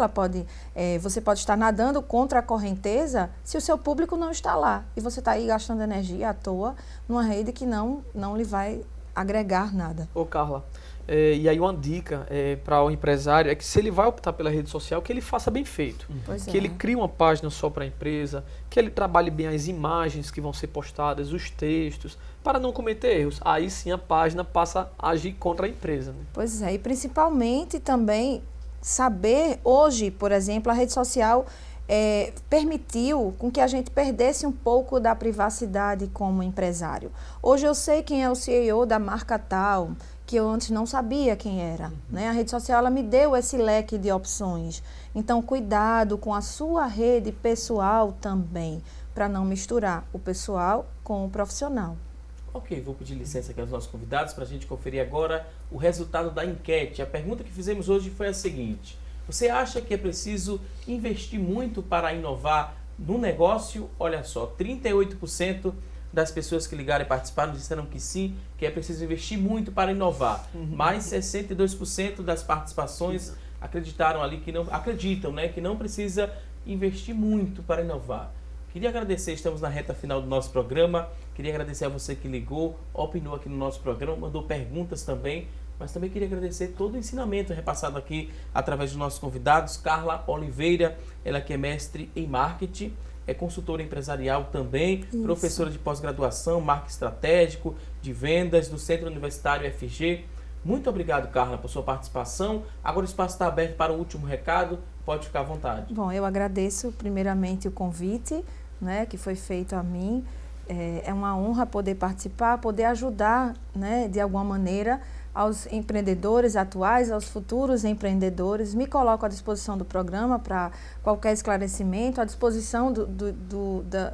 você pode estar nadando contra a correnteza se o seu público não está lá. E você está aí gastando energia à toa numa rede que não lhe vai agregar nada. Ô, Carla, e aí uma dica para o empresário é que se ele vai optar pela rede social, que ele faça bem feito. Que ele crie uma página só para a empresa, que ele trabalhe bem as imagens que vão ser postadas, os textos, para não cometer erros. Aí sim a página passa a agir contra a empresa. Né? Pois é, e principalmente também saber, hoje, por exemplo, a rede social permitiu com que a gente perdesse um pouco da privacidade como empresário. Hoje eu sei quem é o CEO da marca tal, que eu antes não sabia quem era. Né? A rede social ela me deu esse leque de opções. Então, cuidado com a sua rede pessoal também, para não misturar o pessoal com o profissional. Ok, vou pedir licença aqui aos nossos convidados para a gente conferir agora o resultado da enquete. A pergunta que fizemos hoje foi a seguinte: você acha que é preciso investir muito para inovar no negócio? Olha só, 38% das pessoas que ligaram e participaram disseram que sim, que é preciso investir muito para inovar. Mais 62% das participações acreditaram ali que não acreditam, né, que não precisa investir muito para inovar. Queria agradecer, estamos na reta final do nosso programa. Queria agradecer a você que ligou, opinou aqui no nosso programa, mandou perguntas também. Mas também queria agradecer todo o ensinamento repassado aqui através dos nossos convidados. Carla Oliveira, ela que é mestre em marketing, é consultora empresarial também, isso, professora de pós-graduação, marketing estratégico, de vendas do Centro Universitário FG. Muito obrigado, Carla, por sua participação. Agora o espaço está aberto para o último recado, pode ficar à vontade. Bom, eu agradeço primeiramente o convite, né, que foi feito a mim. É uma honra poder participar, poder ajudar, né, de alguma maneira, aos empreendedores atuais, aos futuros empreendedores. Me coloco à disposição do programa para qualquer esclarecimento, à disposição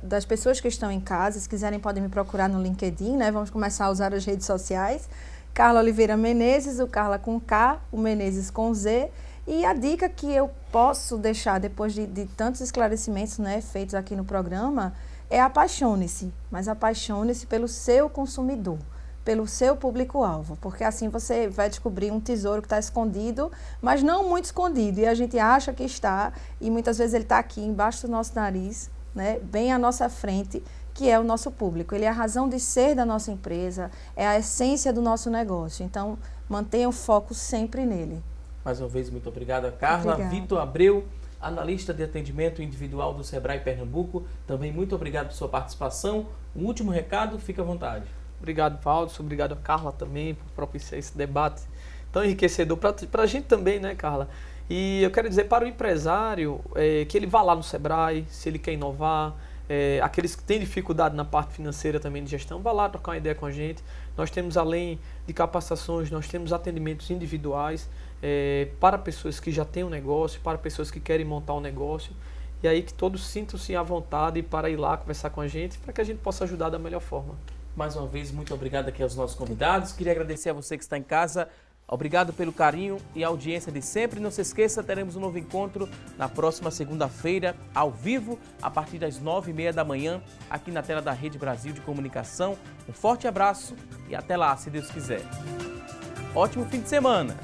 das pessoas que estão em casa. Se quiserem, podem me procurar no LinkedIn, né? Vamos começar a usar as redes sociais. Carla Oliveira Menezes, o Carla com K, o Menezes com Z. E a dica que eu posso deixar, depois de tantos esclarecimentos, né, feitos aqui no programa, é apaixone-se, mas apaixone-se pelo seu consumidor, pelo seu público-alvo, porque assim você vai descobrir um tesouro que está escondido, mas não muito escondido, e a gente acha que está, e muitas vezes ele está aqui embaixo do nosso nariz, né, bem à nossa frente, que é o nosso público. Ele é a razão de ser da nossa empresa, é a essência do nosso negócio, então mantenha o foco sempre nele. Mais uma vez, muito obrigada, Carla. Obrigada. Vitor Abreu, analista de atendimento individual do Sebrae Pernambuco, também muito obrigado por sua participação. Um último recado, fique à vontade. Obrigado, Valdes. Obrigado a Carla também por propiciar esse debate tão enriquecedor para a gente também, né, Carla? E eu quero dizer para o empresário que ele vá lá no Sebrae, se ele quer inovar, aqueles que têm dificuldade na parte financeira também de gestão, vá lá trocar uma ideia com a gente. Nós temos, além de capacitações, nós temos atendimentos individuais para pessoas que já têm um negócio, para pessoas que querem montar um negócio. E aí que todos sintam-se à vontade para ir lá conversar com a gente, para que a gente possa ajudar da melhor forma. Mais uma vez, muito obrigado aqui aos nossos convidados. Queria agradecer a você que está em casa. Obrigado pelo carinho e audiência de sempre. Não se esqueça, teremos um novo encontro na próxima segunda-feira, ao vivo, a partir das 9h30 da manhã, aqui na tela da Rede Brasil de Comunicação. Um forte abraço e até lá, se Deus quiser. Ótimo fim de semana!